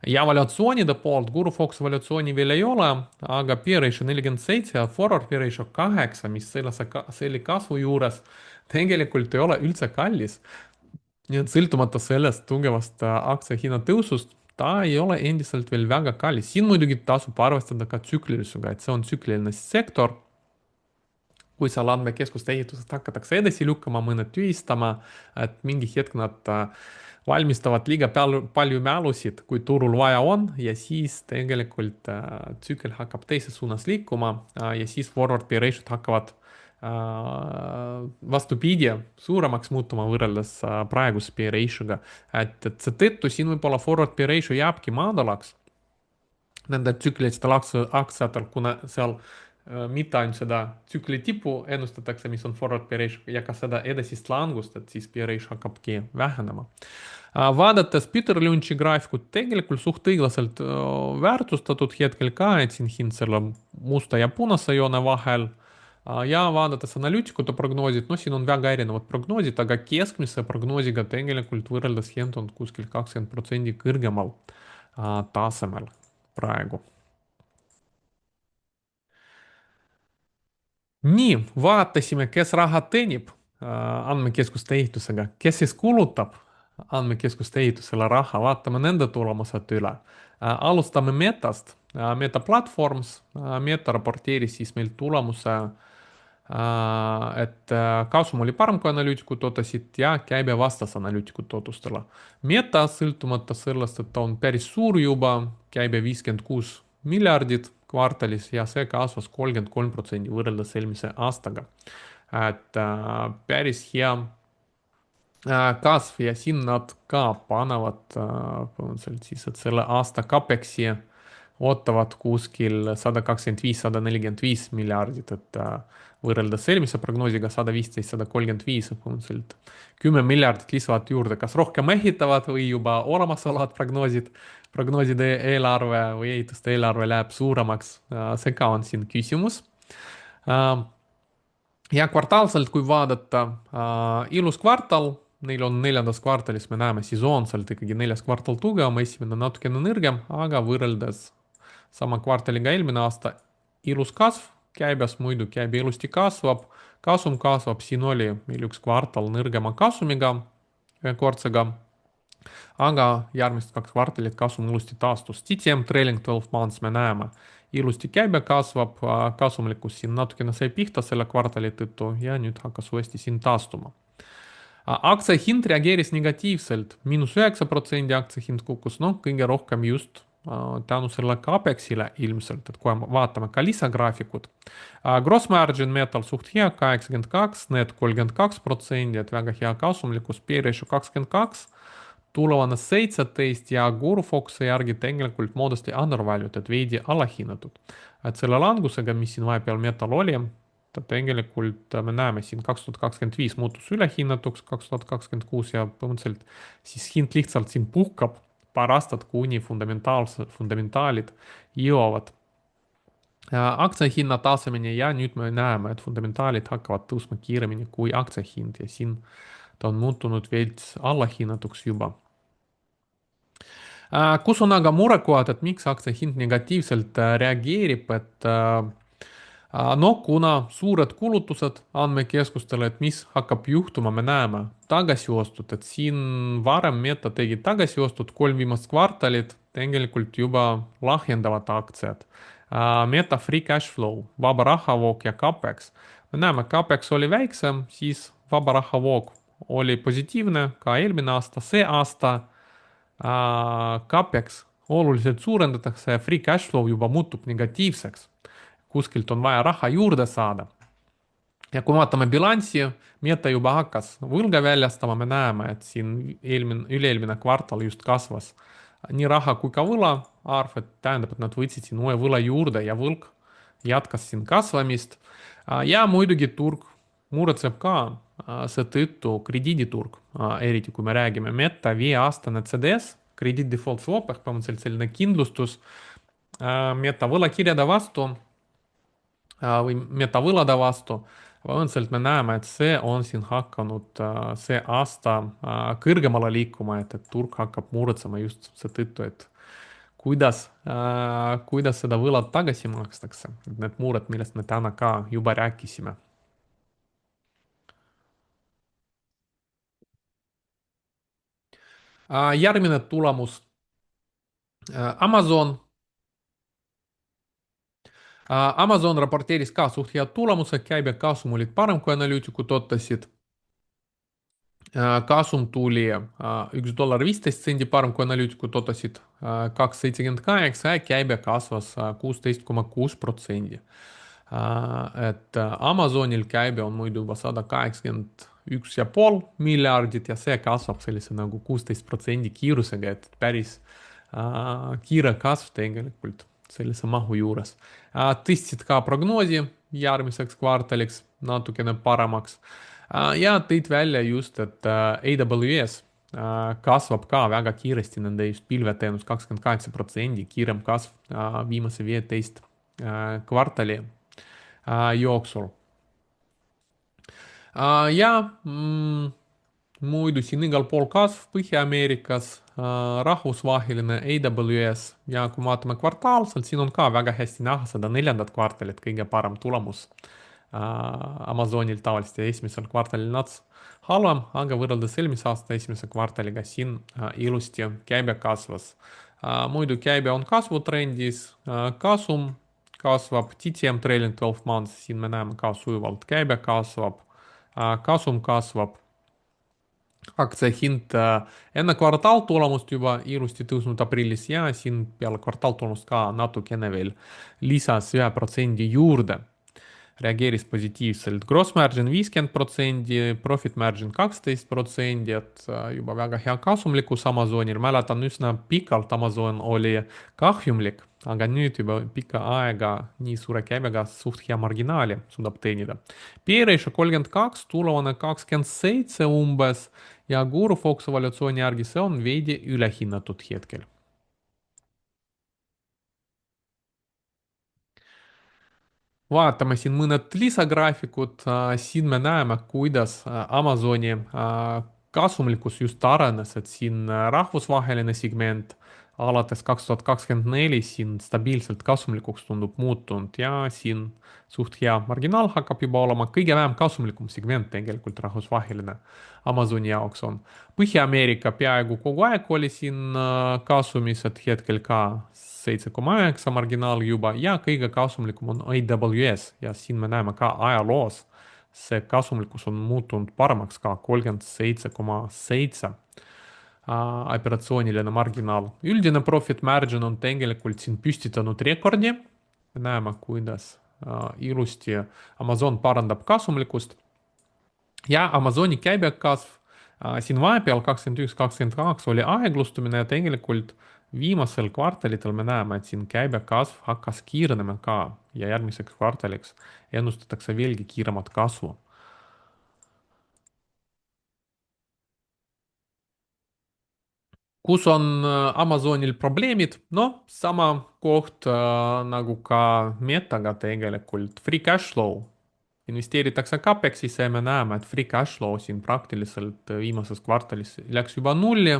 Ja valuatsioonide poolt, GuruFox valuatsiooni veel ei ole, aga P-ratio 47 ja forward P-ratio 8, mis selle kasvu juures tegelikult ei ole üldse kallis. Nii et sõltumata sellest tugevast aktsiahinna tõusust, ta ei ole endiselt veel väga kallis. Siin muidugi tasub arvestada ka tsüklilisusega, et see on tsükliline sektor. Kui seal andmekeskuste ehitusest hakatakse edasi lükkama, mõned tühistama, et mingi hetk nad valmistavad liiga palju mälusid, kui turul vaja on ja siis tegelikult tsükkel hakkab teises suunas liikuma ja siis forward pay ratio'd hakkavad vastupidi suuremaks muutuma võrreldes praeguse pay ratio'ga. Et seetõttu siin võib-olla forward pay ratio jääbki madalaks nende tsüklilistel aktsiatel, kuna seal mitte ainult seda tsükli tippu ennustatakse, mis on forward pay ratio ja ka seda edasist langust, et siis pay ratio hakkabki vähenema. Vaadates Peter Lynch'i graafikut, tegelikult suht õiglaselt väärtustatud hetkel ka, et siin hind selle musta ja punase joone vahel. Ja vaadates analüütikute prognoosid, no siin on väga erinevad prognoosid, aga keskmise prognoosiga tegelikult võrreldes hind on kuskil 20% kõrgemal tasemel praegu. Nii, vaatasime, kes raha teenib andmekeskuste ehitusega, kes siis kulutab andmekeskuste ehitusele raha, vaatame nende tulemused üle. Alustame Metast. Meta Platforms, Meta raporteeris siis meil tulemuse, et kasum oli parem kui analüütikud ootasid ja käibe vastas analüütikute ootustele. Meta, sõltumata sellest, et ta on päris suur juba, käibe 56 miljardit kvartalis ja see kasvas 33% võrreldes eelmise aastaga. Et päris hea kasv ja siin nad ka panevad siis, et selle aasta CapExi ootavad kuskil 125-145 miljardit, et võrreldes eelmise prognoosiga 115-135 põhimõtteliselt 10 miljardit lisavad juurde, kas rohkem ehitavad või juba olemasolevad prognooside eelarve või ehituste eelarve läheb suuremaks, see ka on siin küsimus. Ja kvartaalselt, kui vaadata, ilus kvartal, neil on neljandas kvartalis, me näeme sesoonselt ikkagi neljas kvartal tugevam, esimene natukene nõrgem, aga võrreldes sama kvartaliga eelmine aasta ilus kasv, käibes muidu käibe ilusti kasvab, kasum kasvab, siin oli meil üks kvartal nõrgema kasumiga, ühekordsega, aga järgmised 2 kvartalit kasum ilusti taastus. TTM trailing 12 months me näeme, ilusti käibe kasvab, kasumlikkus siin natukene sai pihta selle kvartali tõttu ja nüüd hakkas uuesti siin taastuma. Aktsiahind reageeris negatiivselt, -9% aktsiahind kukkus, noh kõige rohkem just tänu sellele CAPEX-ile ilmselt, et kui me vaatame ka lisagraafikut. Gross margin metal suht hea, 82, net 32%, et väga hea kasumlikkus, P-ratio 22, tulevane 17 ja Gurfoxi järgi tegelikult moodustati undervalued, et veidi alahinnatud. Et selle langusega, mis siin vahepeal metal oli, ta tegelikult me näeme siin 2025 muutus ülehinnatuks, 2026 ja põhimõtteliselt siis hind lihtsalt siin puhkab paar aastat, kuni fundamentaalid jõuavad aktsiahinna tasemeni ja nüüd me näeme, et fundamentaalid hakkavad tõusma kiiremini kui aktsiahind ja siin ta on muutunud veits allahinnatuks juba. Kus on aga murekohad, et miks aktsiahind negatiivselt reageerib, et no kuna suured kulutused andmekeskustele, et mis hakkab juhtuma, me näeme tagasiostud, et siin varem Meta tegi tagasiostud 3 viimast kvartalit, tegelikult juba lahjendavad aktsiad. Meta free cash flow, vaba rahavoog ja CAPEX. me näeme, CAPEX oli väiksem, siis vaba rahavoog oli positiivne ka eelmine aasta, see aasta CAPEX oluliselt suurendatakse ja free cash flow juba muutub negatiivseks. Kuskilt on vaja raha juurde saada. Ja kui vaatame bilanssi, Meta juba hakkas võlga väljastama, me näeme, et siin üle-eelmine kvartal just kasvas nii raha kui ka võla arv, et tähendab, et nad võtsid siin uue võla juurde ja võlg jätkas siin kasvamist. Ja muidugi turg muretseb ka seetõttu krediiditurg, eriti kui me räägime Meta 5-aastane CDS, credit default swap ehk põhimõtteliselt selline kindlustus Meta võlakirjade vastu või Meta võlade vastu. Põhimõtteliselt me näeme, et see on siin hakanud see aasta kõrgemale liikuma, et turg hakkab muretsema just seetõttu, et kuidas seda võlad tagasi makstakse. Need mured, millest me täna ka juba rääkisime. Järgmine tulemus. Amazon. Amazon raporteeris ka suht head tulemused, käibekasum olid parem kui analüütikud ootasid. Kasum tuli $1.15 parem kui analüütikud ootasid, 2.78 ja käibe kasvas 16,6%. Et Amazonil käibe on muidu juba 181,5 miljardit ja see kasvab sellise nagu 16% kiirusega, et päris kiire kasv tegelikult sellise mahu juures. Tõstsid ka prognoosi järgmiseks kvartaliks natukene paremaks ja tõid välja just, et AWS kasvab ka väga kiiresti, nende just pilveteenus 28%, kiirem kasv viimase 15 kvartali jooksul. Ja muidu siin igal pool kasv Põhja-Ameerikas, rahvusvaheline AWS ja kui vaatame kvartaalselt, siin on ka väga hästi näha seda 4. kvartalit, kõige parem tulemus. Amazonil tavaliselt esimesel kvartalil nats halvem, aga võrreldes eelmise aasta esimese kvartaliga siin ilusti käibe kasvas. Muidu käibe on kasvutrendis, kasum kasvab, TTM trailing 12 months, siin me näeme ka sujuvalt käibe kasvab, kasum kasvab. Aktsiahind enne kvartaaltulemust juba ilusti tõusnud aprillis ja siin peale kvartaaltulemust ka natukene veel lisas 1% juurde. Reageeris positiivselt. Gross margin 50%, profit margin 12%, et juba väga hea kasumlikkus Amazonil. Mäletan üsna pikalt Amazon oli kahjumlik, aga nüüd juba pikka aega nii suure käibega suht hea marginaali suudab teenida. P-ratio 32, tulevane 27 umbes ja Guru Fox evaluatsiooni järgi see on veidi ülehinnatud hetkel. Vaatame siin mõned lisagraafikud, siin me näeme, kuidas Amazoni kasumlikkus just arenes, et siin rahvusvaheline segment alates 2024 siin stabiilselt kasumlikuks tundub muutunud ja siin suht hea marginaal hakkab juba olema, kõige vähem kasumlikum segment tegelikult rahvusvaheline Amazoni jaoks on. Põhja-Ameerika peaaegu kogu aeg oli siin kasumis, et hetkel ka 7,9 marginaal juba ja kõige kasumlikum on AWS ja siin me näeme ka ajaloos, see kasumlikkus on muutunud paremaks ka 37,7. operatsiooniline marginaal. Üldine profit margin on tegelikult siin püstitanud rekordi. Me näeme, kuidas ilusti Amazon parandab kasumlikkust ja Amazoni käibekasv siin vahepeal 21-22 oli aeglustumine ja tegelikult viimasel kvartalitel me näeme, et siin käibekasv hakkas kiirenema ka ja järgmiseks kvartaliks ennustatakse veelgi kiiremat kasvu. Kus on Amazonil probleemid? Noh, sama koht nagu ka Metaga tegelikult, free cash flow. Investeeritakse CapExisse ja me näeme, et free cash flow siin praktiliselt viimases kvartalis läks juba nulli,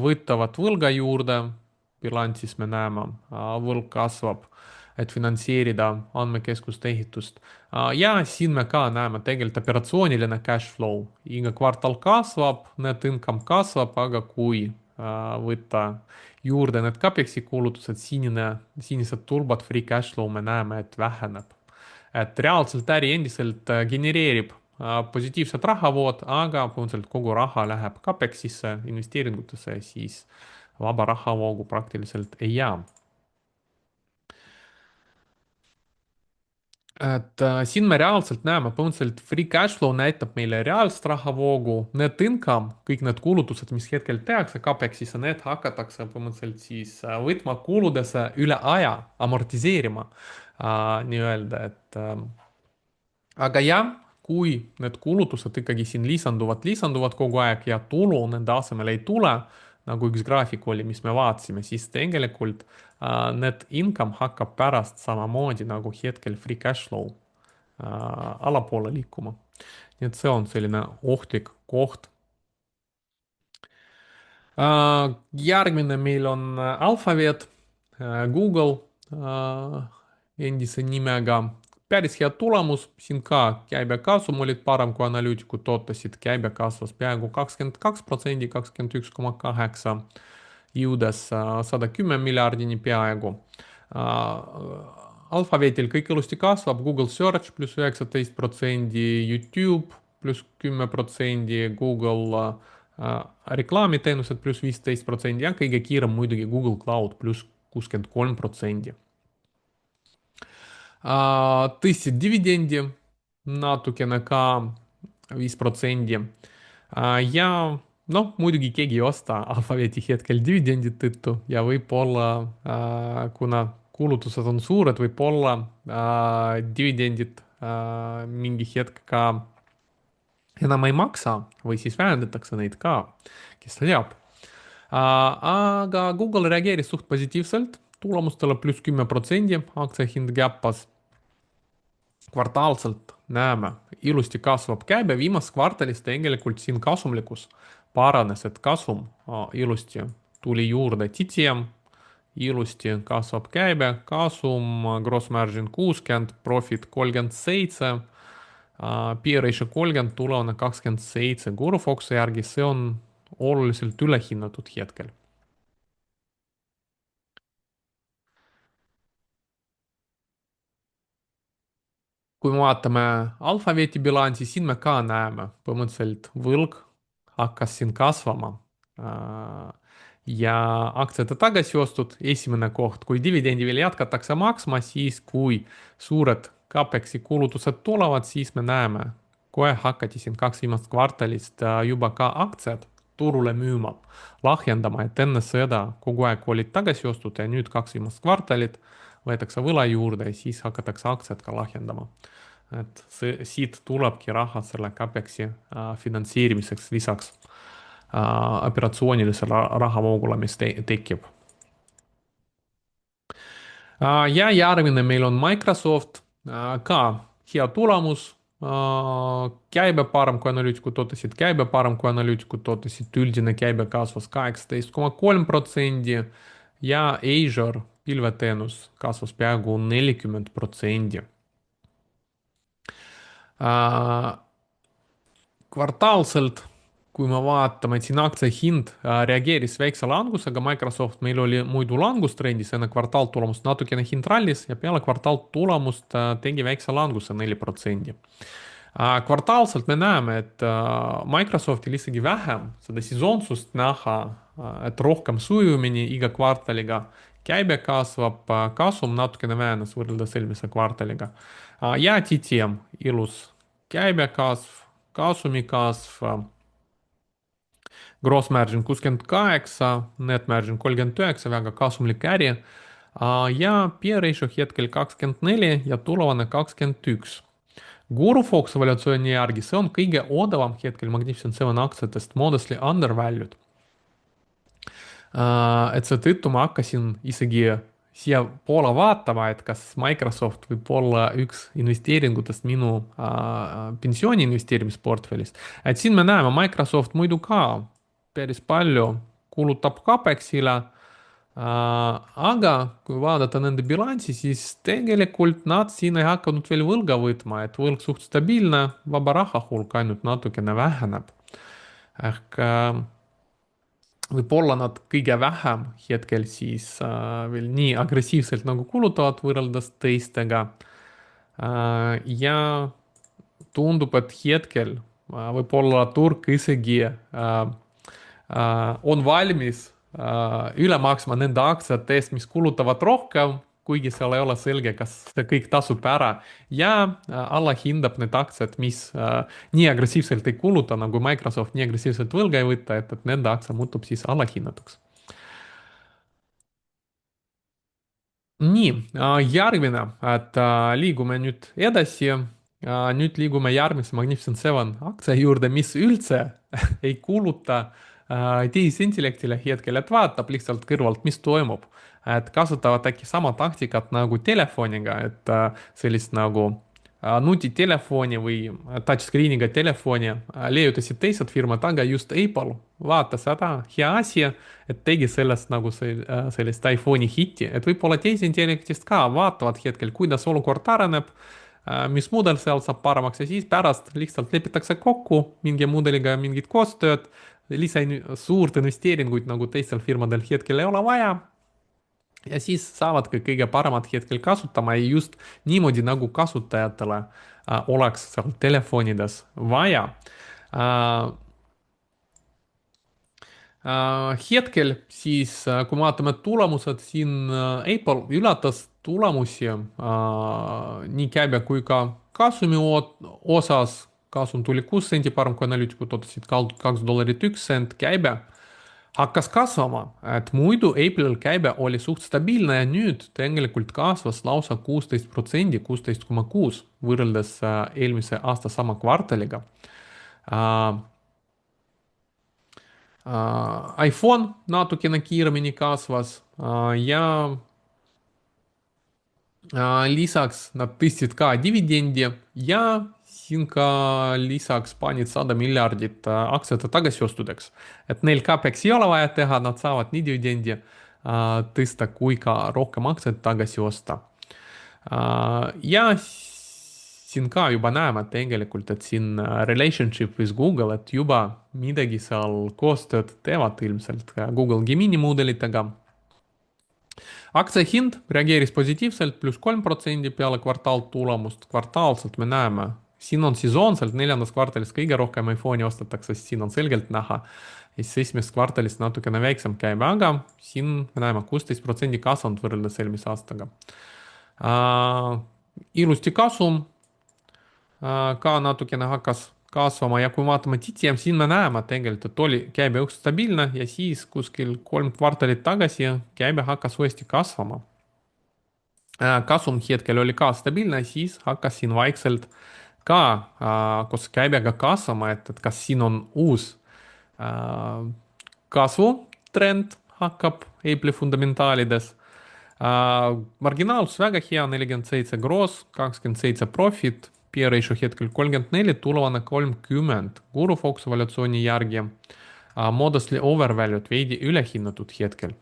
võtavad võlga juurde, bilansis me näeme, võlg kasvab, et finantseerida andmekeskuste ehitust. Ja siin me ka näeme tegelikult operatsiooniline cash flow, iga kvartal kasvab, net income kasvab, aga kui võtta juurde need CapExi kulutused, sinised tulbad, free cash flow, me näeme, et väheneb. Et reaalselt äri endiselt genereerib positiivsed rahavood, aga põhimõtteliselt kogu raha läheb CapExisse, investeeringutesse, siis vaba rahavoogu praktiliselt ei jää. Et siin me reaalselt näeme, põhimõtteliselt free cash flow näitab meile reaalset rahavoogu, net income, kõik need kulutused, mis hetkel tehakse CapExisse, need hakatakse põhimõtteliselt siis võtma kuludesse üle aja, amortiseerima nii-öelda, et aga jah, kui need kulutused ikkagi siin lisanduvad kogu aeg ja tulu nende asemel ei tule, nagu üks graafik oli, mis me vaatasime, siis tegelikult need income hakkab pärast samamoodi nagu hetkel free cash flow allapoole liikuma. nii et see on selline ohtlik koht. Järgmine meil on Alphabet, Google endise nimega. Päris hea tulemus, siin ka käibekasum olid parem kui analüütikud ootasid, käibe kasvas peaaegu 22%, 21,8, jõudes 110 miljardini peaaegu. Alphabetil kõik ilusti kasvab, Google Search pluss 19%, YouTube pluss 10%, Google reklaamiteenused pluss 15% ja kõige kiirem muidugi Google Cloud pluss 63%. Tõstsid dividendi natukene ka 5%. Ja noh, muidugi keegi ei osta Alphabeti hetkel dividendi tõttu ja võib-olla kuna kulutused on suured, võib-olla dividendid mingi hetk ka enam ei maksa või siis vähendatakse neid ka, kes ta teab. Aga Google reageeris suht positiivselt, tulemustele pluss 10%, aktsiahind käppas. Kvartaalselt näeme, ilusti kasvab käibe, viimases kvartalis tegelikult siin kasumlikkus paranes, et kasum ilusti tuli juurde TTM, ilusti kasvab käibe, kasum, gross margin 60, profit 37, P ratio 30, tulevane 27, Gurufoxi järgi see on oluliselt ülehinnatud hetkel. kui me vaatame Alphabeti bilanssi, siin me ka näeme, põhimõtteliselt võlg hakkas siin kasvama. Ja aktsiate tagasiostud, esimene koht, kui dividendi veel jätkatakse maksma, siis kui suured CapExi kulutused tulevad, siis me näeme, kohe hakati siin 2 viimast kvartalist juba ka aktsiad turule müüma, lahjendama, et enne seda kogu aeg olid tagasiostud ja nüüd 2 viimast kvartalit võetakse võla juurde ja siis hakatakse aktsiat ka lahjendama. Et siit tulebki raha selle CapExi finantseerimiseks lisaks operatsioonilisele rahavoogule, mis tekib. Ja järgmine meil on Microsoft, ka hea tulemus, käibe parem kui analüütikud ootasid, käibe parem kui analüütikud ootasid, üldine käibe kasvas 18,3% ja Azure pilveteenus kasvas peaaegu 40%. Kvartaalselt, kui me vaatame, et siin aktsia hind reageeris väikse langusega, Microsoft meil oli muidu langustrendis enne kvartaaltulemust, natukene hind rallis ja peale kvartaaltulemust tegi väikse languse 4%. Kvartaalselt me näeme, et Microsoftil isegi vähem seda sesoonsust näha, et rohkem sujumini iga kvartaliga. Käibe kasvab, kasum natukene vähenes võrreldes eelmise kvartaliga. Ja TTM, ilus käibekasv, kasumi kasv, gross margin 68, net margin 39, väga kasumlik äri. Ja P ratio hetkel 24 ja tulevane 21. GuruFox evaluatsiooni järgi see on kõige odavam hetkel Magnificent Seven aktsiatest, modestly undervalued. Et seetõttu ma hakkasin isegi siiapoole vaatama, et kas Microsoft võib olla üks investeeringutest minu pensiooni investeerimisportfellist. Et siin me näeme, Microsoft muidu ka päris palju kulutab CapExile, aga kui vaadata nende bilanssi, siis tegelikult nad siin ei hakanud veel võlga võtma, et võlg suht stabiilne, vaba raha hulk ainult natukene väheneb. Ehk võib-olla nad kõige vähem hetkel siis veel nii agressiivselt nagu kulutavad võrreldes teistega. Ja tundub, et hetkel võib-olla turg isegi on valmis üle maksma nende aktsiate eest, mis kulutavad rohkem, kuigi seal ei ole selge, kas see kõik tasub ära. Ja allahindab need aktsiad, mis nii agressiivselt ei kuluta nagu Microsoft, nii agressiivselt võlga ei võta, et nende aktsia muutub siis allahinnatuks. Nii, järgmine, et liigume nüüd edasi. Nüüd liigume järgmise Magnificent Seven aktsia juurde, mis üldse ei kuluta tehisintellektile hetkel, et vaatab lihtsalt kõrvalt, mis toimub. Et kasutavad äkki sama taktikat nagu telefoniga, et sellist nagu nutitelefoni või touchscreen'iga telefoni leiutasid teised firmad, aga just Apple vaatas seda, hea asi, et tegi sellest nagu sellist iPhone'i hitti, et võib-olla tehisintellektist ka vaatavad hetkel, kuidas olukord areneb, mis mudel seal saab paremaks ja siis pärast lihtsalt lepitakse kokku mingi mudeliga mingit koostööd, suurt investeeringuid nagu teistel firmadel hetkel ei ole vaja. Ja siis saavad kõige paremat hetkel kasutama ja just niimoodi, nagu kasutajatele oleks seal telefonides vaja. Hetkel siis, kui me vaatame tulemused, siin Apple üllatas tulemusi nii käibe kui ka kasumi osas. Kasum tuli 6 sendi parem, kui analüütikud ootasid $2 1 sent, käibe hakkas kasvama, et muidu Apple'il käibe oli suht stabiilne ja nüüd tegelikult kasvas lausa 16%, 16,6 võrreldes eelmise aasta sama kvartaliga. iPhone natukene kiiremini kasvas ja lisaks nad tõstsid ka dividendi ja siin ka lisaks panid 100 miljardit aktsiate tagasiostudeks. Et neil CapEx ei ole vaja teha, nad saavad nii dividendi tõsta kui ka rohkem aktsiaid tagasi osta. Ja siin ka juba näeme tegelikult, et siin relationship with Google, et juba midagi seal koostööd teevad ilmselt Google Gemini mudelitega. Aktsia hind reageeris positiivselt, +3% peale kvartaaltulemust. Kvartaalselt me näeme, siin on sesoonselt neljandas kvartalis kõige rohkem iPhone'i ostetakse, sest siin on selgelt näha. Ja siis esimesest kvartalist natukene väiksem käibe, aga siin me näeme 16% kasvanud võrreldes eelmise aastaga. Ilusti kasum ka natukene hakkas kasvama ja kui vaatame TTM, siin me näeme tegelikult, et oli käibe õhk stabiilne ja siis kuskil 3 kvartalit tagasi käibe hakkas uuesti kasvama. Kasum hetkel oli ka stabiilne, siis hakkas siin vaikselt ka koos käibega kasvama, et kas siin on uus kasvutrend hakkab Apple'i fundamentaalides. Marginaalsus väga hea, 47 gross, 27 profit. P ratio hetkel 34, tulevane 30. GuruFox evaluatsiooni järgi modestly overvalued, veidi ülehinnatud hetkel.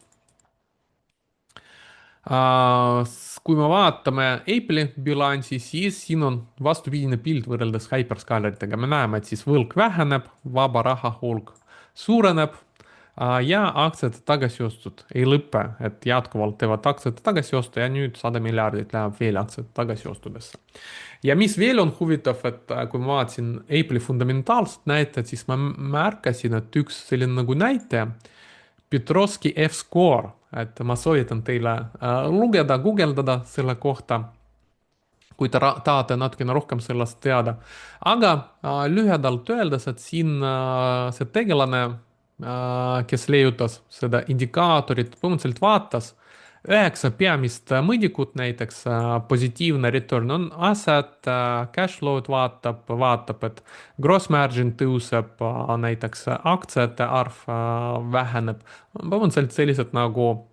Kui me vaatame Apple'i bilanssi, siis siin on vastupidine pilt võrreldes hyperscaleritega. Me näeme, et siis võlg väheneb, vaba raha hulk suureneb Ja aktsiate tagasiostud ei lõpe, et jätkuvalt teevad aktsiate tagasiostu ja nüüd 100 miljardit läheb veel aktsiate tagasiostudesse. Ja mis veel on huvitav, et kui ma vaatasin Apple'i fundamentaalset näitajat, siis ma märkasin, et üks selline nagu näitaja, Petroski F-score, et ma soovitan teile lugeda, guugeldada selle kohta, kui te tahate natukene rohkem sellest teada. Aga lühidalt öeldes, et siin see tegelane, kes leiutas seda indikaatorit, põhimõtteliselt vaatas üheksa peamist mõõdikut, näiteks positiivne return on asset, cash flow'd vaatab, et gross margin tõuseb, näiteks aktsiate arv väheneb. põhimõtteliselt sellised nagu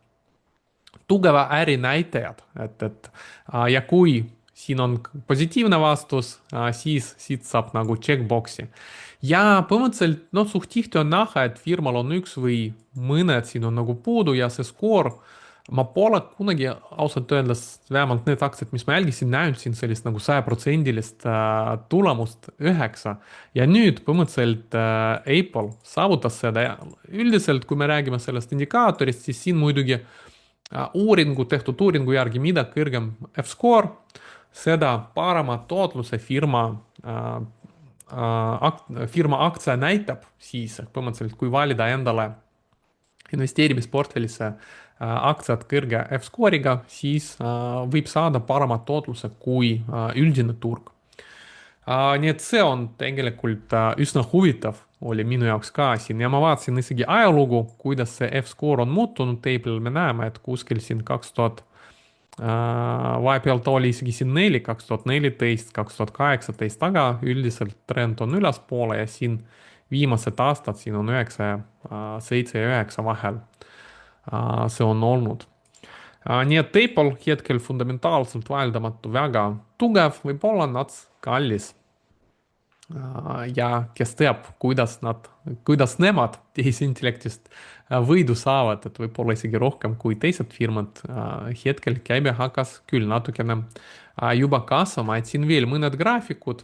tugeva äri näitajad, ja kui siin on positiivne vastus, siis siit saab nagu checkbox'i. Ja põhimõtteliselt noh, suht tihti on näha, et firmal on üks või mõned siin on nagu puudu ja see skoor, ma pole kunagi ausalt öeldes, vähemalt need aktsiad, mis ma jälgisin, näinud siin sellist nagu 100%-list tulemust 9. Ja nüüd põhimõtteliselt Apple saavutas seda ja üldiselt, kui me räägime sellest indikaatorist, siis siin muidugi tehtud uuringu järgi, mida kõrgem F-score, seda parema tootluse firma aktsia näitab siis, ehk põhimõtteliselt kui valida endale investeerimisportfellisse aktsiad kõrge F-score'iga, siis võib saada parema tootluse kui üldine turg. Nii et see on tegelikult üsna huvitav, oli minu jaoks ka siin ja ma vaatasin isegi ajalugu, kuidas see F-score on muutunud Table'il, me näeme, et kuskil siin 2000, vahepeal ta oli isegi siin 4, 2014, 2018, aga üldiselt trend on ülespoole ja siin viimased aastad, siin on 9, 7 ja 9 vahel see on olnud. Nii et Apple hetkel fundamentaalselt vaieldamatu väga tugev, võib-olla nats kallis. Ja kes teab, kuidas nemad tehisintellektist võidu saavad, et võib-olla isegi rohkem kui teised firmad. Hetkel käibe hakkas küll natukene juba kasvama, et siin veel mõned graafikud.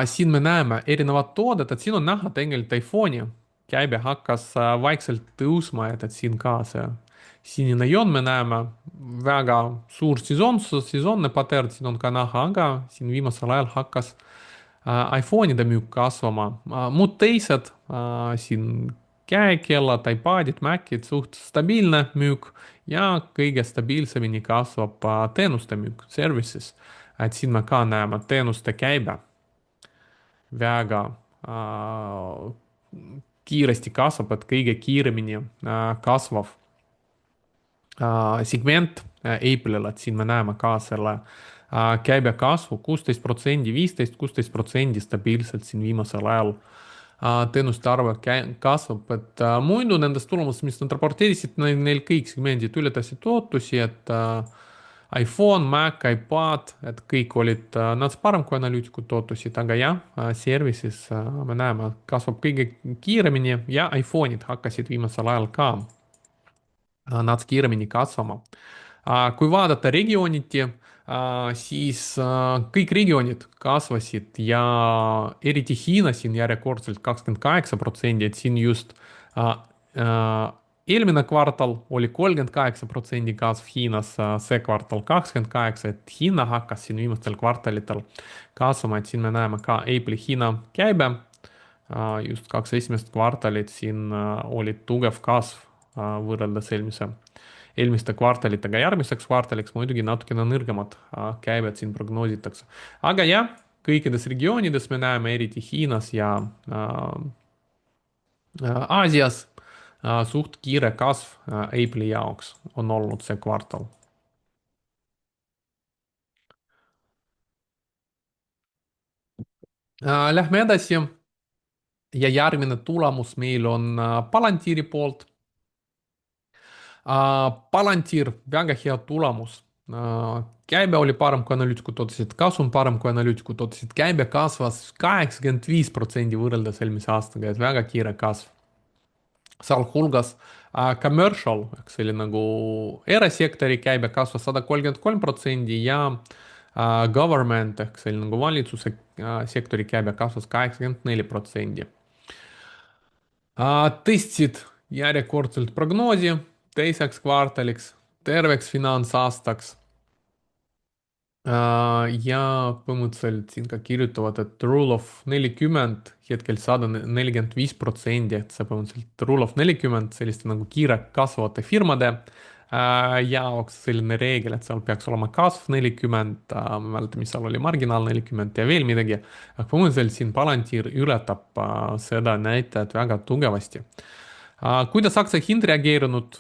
Siin me näeme erinevad toodet, et siin on näha tegelikult iPhone'i käibe hakkas vaikselt tõusma, et siin ka see sinine joon me näeme, väga suur sesoonne pattern siin on ka näha, aga siin viimasel ajal hakkas iPhone'ide müük kasvama. Muud teised siin käekellad, iPadid, Macid, suht stabiilne müük ja kõige stabiilsemini kasvab teenuste müük, services. Et siin me ka näeme teenuste käibe väga kiiresti kasvab, et kõige kiiremini kasvav segment Apple'il, et siin me näeme ka selle käibekasvu 16%, 15, 16% stabiilselt siin viimasel ajal teenuste arv kasvab, et muidu nendest tulemustest, mis nad raporteerisid, neil kõik segmendid ületasid ootusi, et iPhone, Mac, iPad, et kõik olid nats parem kui analüütikud ootusid, aga jah, services me näeme, kasvab kõige kiiremini ja iPhone'id hakkasid viimasel ajal ka nats kiiremini kasvama. Kui vaadata regiooniti, siis kõik regioonid kasvasid ja eriti Hiina siin järjekordselt 28%, et siin just eelmine kvartal oli 38% kasv Hiinas, see kvartal 28%, et Hiina hakkas siin viimastel kvartalitel kasvama, et siin me näeme ka Apple'i Hiina käibe. Just 2 esimest kvartalit siin oli tugev kasv võrreldes eelmiste kvartalitega. Järgmiseks kvartaliks muidugi natukene nõrgemad käibed siin prognoositakse. Aga jah, kõikides regioonides me näeme, eriti Hiinas ja Aasias, suht kiire kasv Apple'i jaoks on olnud see kvartal. Lähme edasi ja järgmine tulemus meil on Palantiiri poolt. Palantir, väga hea tulemus. Käibe oli parem kui analüütikud ootasid, kasum parem kui analüütikud ootasid, käibe kasvas 85% võrreldes eelmise aastaga, et väga kiire kasv. Sealhulgas commercial ehk see oli nagu erasektori käibe kasvas 133% ja government ehk see oli nagu valitsuse sektori käibe kasvas 84%. Tõstsid järjekordselt prognoosi teiseks kvartaliks, terveks finantsaastaks. Ja põhimõtteliselt siin ka kirjutavad, et rule of 40 hetkel 145%, et see põhimõtteliselt rule of 40 selliste nagu kiire kasvavate firmade jaoks selline reegel, et seal peaks olema kasv 40, ma ei mäleta, mis seal oli, marginaal 40 ja veel midagi. aga põhimõtteliselt siin Palantir ületab seda näitajat väga tugevasti. Kuidas aktsia hind reageerinud?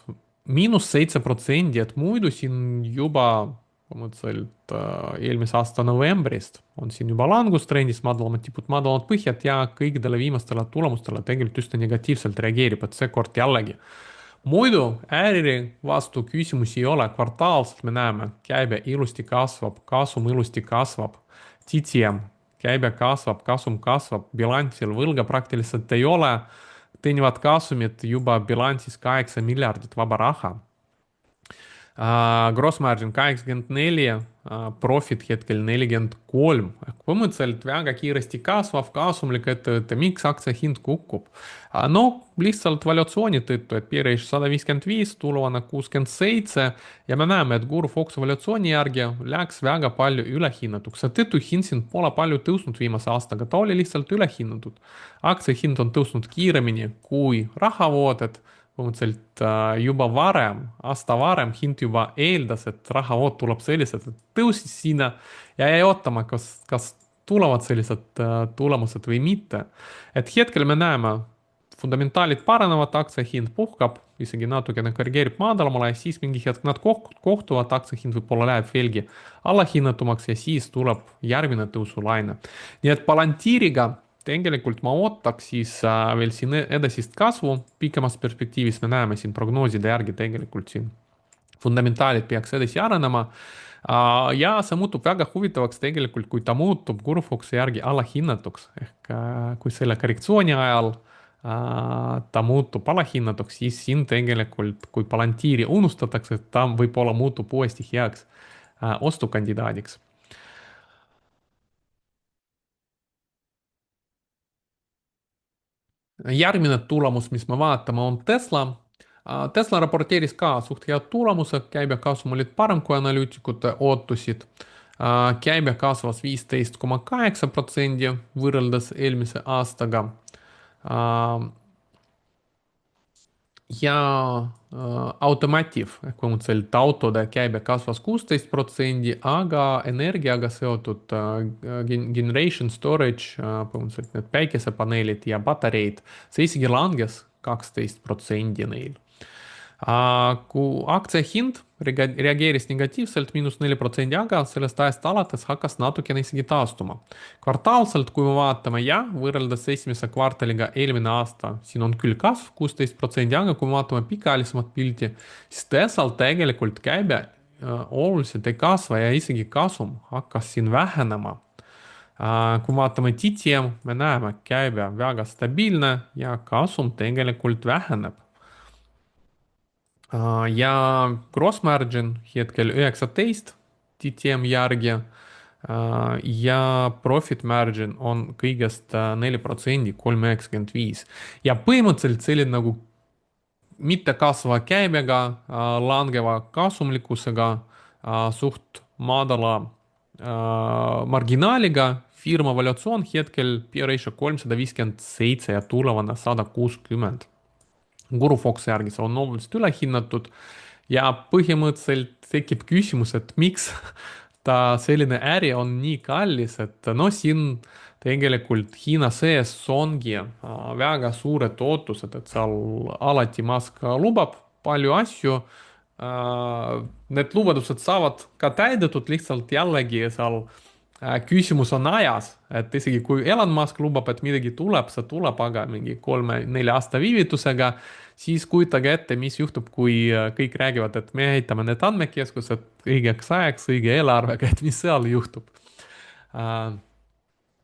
-7%, et muidu siin juba põhimõtteliselt eelmise aasta novembrist on siin juba langustrendis, madalamad tipud, madalamad põhjad ja kõikidele viimastele tulemustele tegelikult üsna negatiivselt reageerib, et seekord jällegi. muidu äri vastu küsimusi ei ole, kvartaalselt me näeme, käibe ilusti kasvab, kasum ilusti kasvab, TTM, käibe kasvab, kasum kasvab, bilansil võlga praktiliselt ei ole, teenivad kasumit juba bilansis 8 miljardit vaba raha. Gross margin 84, profit hetkel 43. Põhimõtteliselt väga kiiresti kasvav, kasumlik ettevõte, miks aktsia hind kukub? No lihtsalt valuatsiooni tõttu, et piiriš 155, tuluvana 67 ja me näeme, et Guru Foxi valuatsiooni järgi läks väga palju ülehinnatuks. Seetõttu hind siin pole palju tõusnud viimase aastaga, ta oli lihtsalt ülehinnatud. aktsia hind on tõusnud kiiremini kui rahavood, põhimõtteliselt juba varem, aasta varem hind juba eeldas, et rahavood tuleb sellised, et tõusis sinna ja jäi ootama, kas tulevad sellised tulemused või mitte. et hetkel me näeme, fundamentaalid paranevad, aktsia hind puhkab, isegi natukene korrigeerib madalamale ja siis mingi hetk nad kohtuvad, aktsia hind võib-olla läheb veelgi allahinnatumaks ja siis tuleb järgmine tõusulaine. nii et Palantiiriga tegelikult ma ootaks siis veel siin edasist kasvu, pikemas perspektiivis me näeme siin prognooside järgi tegelikult siin fundamentaalid peaks edasi arenema. Ja see muutub väga huvitavaks tegelikult, kui ta muutub Gurufoxi järgi alahinnatuks, ehk kui selle korrektsiooni ajal ta muutub alahinnatuks, siis siin tegelikult, kui Palantiiri unustatakse, ta võib-olla muutub uuesti heaks ostukandidaadiks. järgmine tulemus, mis me vaatame, on Tesla. Tesla raporteeris ka suht head tulemused, käibekasum olid parem kui analüütikute ootusid. käibe kasvas 15,8% võrreldes eelmise aastaga. Ja Automotive ehk põhimõtteliselt autode käibe kasvas 16%, aga energiaga seotud generation storage, põhimõtteliselt need päikesepaneelid ja patareid, see isegi langes 12% neil. Kui aktsia hind reageeris negatiivselt -4%, aga sellest ajast alates hakkas natukene isegi taastuma. kvartaalselt, kui me vaatame, jah, võrreldes esimese kvartaliga eelmine aasta, siin on küll kasv 16%, aga kui me vaatame pikaajalisemat pilti, siis Teslal tegelikult käibe oluliselt ei kasva ja isegi kasum hakkas siin vähenema. Kui vaatame TTM, me näeme, käibe väga stabiilne ja kasum tegelikult väheneb. Ja gross margin hetkel 19 TTM järgi ja profit margin on kõigest 4%, 3,95. ja põhimõtteliselt selline nagu mitte kasvava käibega, langeva kasumlikkusega, suht madala marginaaliga firma valuatsioon hetkel P ratio 357 ja tulevane 160. Gurufox järgi see on oluliselt ülehinnatud ja põhimõtteliselt tekib küsimus, et miks ta selline äri on nii kallis, et no siin tegelikult Hiina sees ongi väga suured ootused, et seal alati Musk lubab palju asju. Need lubadused saavad ka täidetud, lihtsalt jällegi seal küsimus on ajas, et isegi kui Elon Musk lubab, et midagi tuleb, see tuleb, aga mingi 3-4 aasta viivitusega, siis kujutage ette, mis juhtub, kui kõik räägivad, et me ehitame need andmekeskused õigeks ajaks, õige eelarvega, et mis seal juhtub.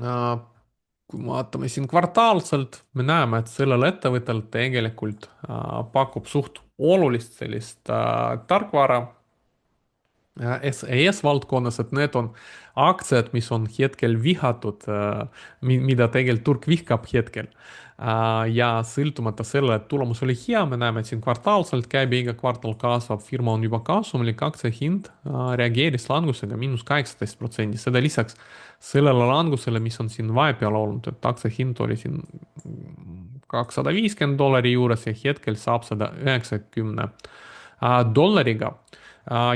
Äh, kui me vaatame siin kvartaalselt, me näeme, et sellel ettevõttel tegelikult pakub suht olulist sellist tarkvara SES-valdkonnas, et need on aktsiad, mis on hetkel vihatud, mida tegelikult turg vihkab hetkel. Ja sõltumata selle, et tulemus oli hea, me näeme, et siin kvartaalselt käibe iga kvartal kasvab, firma on juba kasumlik, aktsia hind reageeris langusega -18%, seda lisaks sellele langusele, mis on siin vahepeal olnud, et aktsia hind oli siin $250 juures ja hetkel saab $190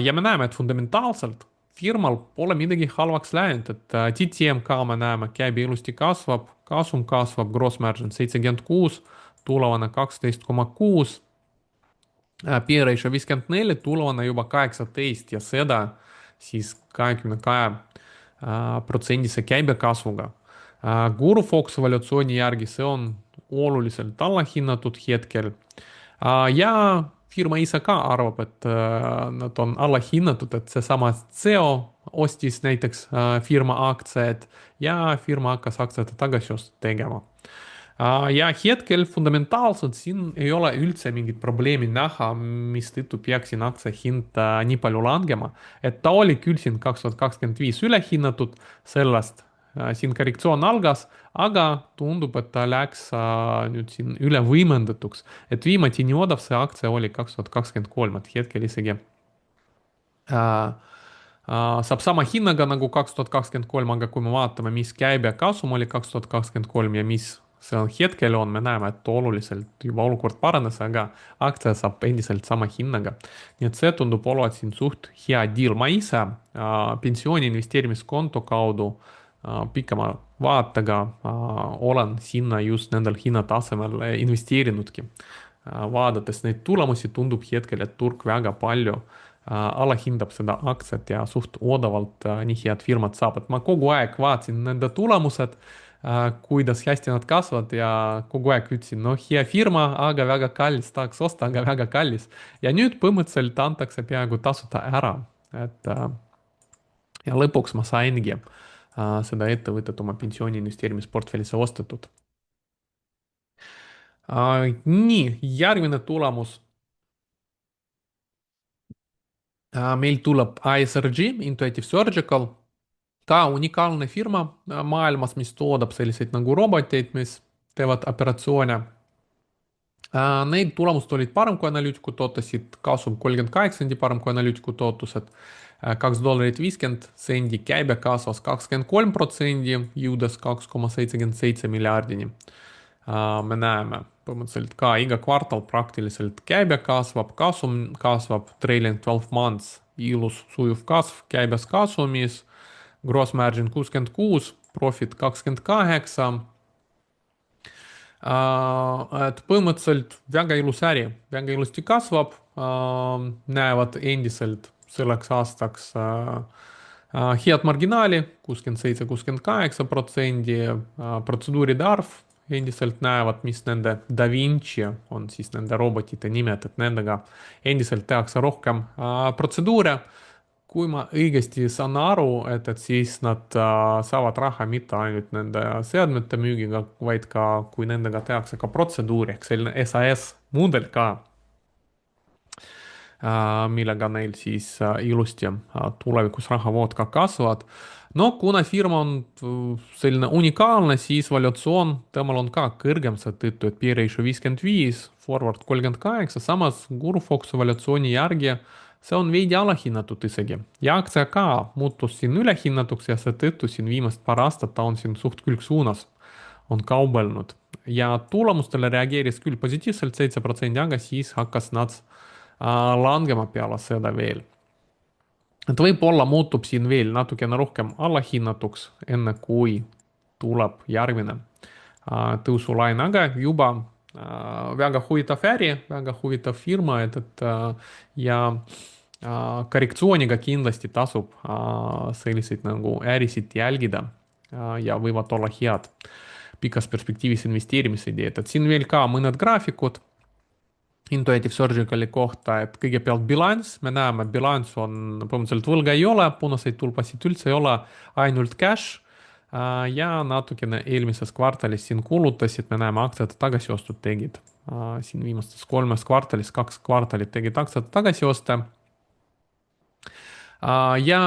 ja me näeme, et fundamentaalselt firmal pole midagi halvaks läinud, et TTMK me näeme, käibe ilusti kasvab, kasum kasvab, gross margin 76, tulevane 12,6, P ratio 54, tulevane juba 18 ja seda siis 22% käibekasvuga. Guru Fox evaluatsiooni järgi see on oluliselt allahinnatud hetkel. Ja firma ise ka arvab, et nad on allahinnatud, et seesama CEO ostis näiteks firma aktsiaid ja firma hakkas aktsiate tagasiostu tegema. Ja hetkel fundamentaalselt siin ei ole üldse mingit probleemi näha, mistõttu peaks siin aktsia hind nii palju langema. Et ta oli küll siin 2025 ülehinnatud, sellest siin korrektsioon algas, aga tundub, et ta läks nüüd siin üle võimendatuks. Et viimati nii odav see aktsia oli 2023, et hetkel isegi saab sama hinnaga nagu 2023, aga kui me vaatame, mis käibe kasum oli 2023 ja mis see on hetkel on, me näeme, et oluliselt juba olukord paranes, aga aktsia saab endiselt sama hinnaga. nii et see tundub olevat siin suht hea deal. Ma ise pensiooni investeerimiskonto kaudu pikema vaatega olen sinna just nendel hinnatasemel investeerinudki. Vaadates neid tulemusi, tundub hetkel, et turg väga palju alahindab seda aktsiat ja suht odavalt nii head firmad saab, et ma kogu aeg vaatasin nende tulemused, kuidas hästi nad kasvavad ja kogu aeg ütlesin, no hea firma, aga väga kallis, tahaks osta, aga väga kallis. Ja nüüd põhimõtteliselt antakse peaaegu tasuta ära, et ja lõpuks ma saingi seda ettevõtet oma pensiooni investeerimisportfellisse ostetud. Nii, järgmine tulemus. Meil tuleb ISRG, Intuitive Surgical, ka unikaalne firma maailmas, mis toodab selliseid nagu roboteid, mis teevad operatsioone. Need tulemused olid parem kui analüütikud ootasid, kasum 38% parem kui analüütikud ootused, $2.50, käibe kasvas 23%, jõudes 2,77 miljardini. Me näeme põhimõtteliselt ka iga kvartal praktiliselt käibe kasvab, kasum kasvab, trailing 12 months, ilus sujuv kasv käibes kasumis, gross margin 66, profit 28. Et põhimõtteliselt väga ilus äri, väga ilusti kasvab, näevad endiselt selleks aastaks head marginaali, 67-68%, protseduuride arv endiselt näevad, mis nende Da Vinci on siis nende robotite nimed, et nendega endiselt tehakse rohkem protseduure. Kui ma õigesti saan aru, et siis nad saavad raha mitte ainult nende seadmete müügiga, vaid ka, kui nendega tehakse ka protseduuri, ehk selline SAS mudel ka, millega neil siis ilusti tulevikus rahavood ka kasvavad. No kuna firma on selline unikaalne, siis valuatsioon temal on ka kõrgem seetõttu, et P-ratio 55, forward 38, samas Gurufoxi valuatsiooni järgi see on veidi alahinnatud isegi ja aktsia ka muutus siin ülehinnatuks ja seetõttu siin viimast paar aastat ta on siin suht külgsuunas, on kaubelnud ja tulemustele reageeris küll positiivselt 7%, aga siis hakkas nad langema peale seda veel. et võib-olla muutub siin veel natukene rohkem alahinnatuks, enne kui tuleb järgmine tõusulaine, aga juba väga huvitav äri, väga huvitav firma, ja korrektsiooniga kindlasti tasub selliseid nagu ärisid jälgida ja võivad olla head pikas perspektiivis investeerimisidee, et siin veel ka mõned graafikud Intuitive Surgicali kohta, et kõigepealt bilanss, me näeme, bilanss on põhimõtteliselt võlga ei ole, punaseid tulpasid üldse ei ole, ainult cash. ja natukene eelmises kvartalis siin kulutasid, me näeme, aktsiate tagasiostud tegid. Siin viimastes 3 kvartalis 2 kvartalit tegid aktsiate tagasioste. Ja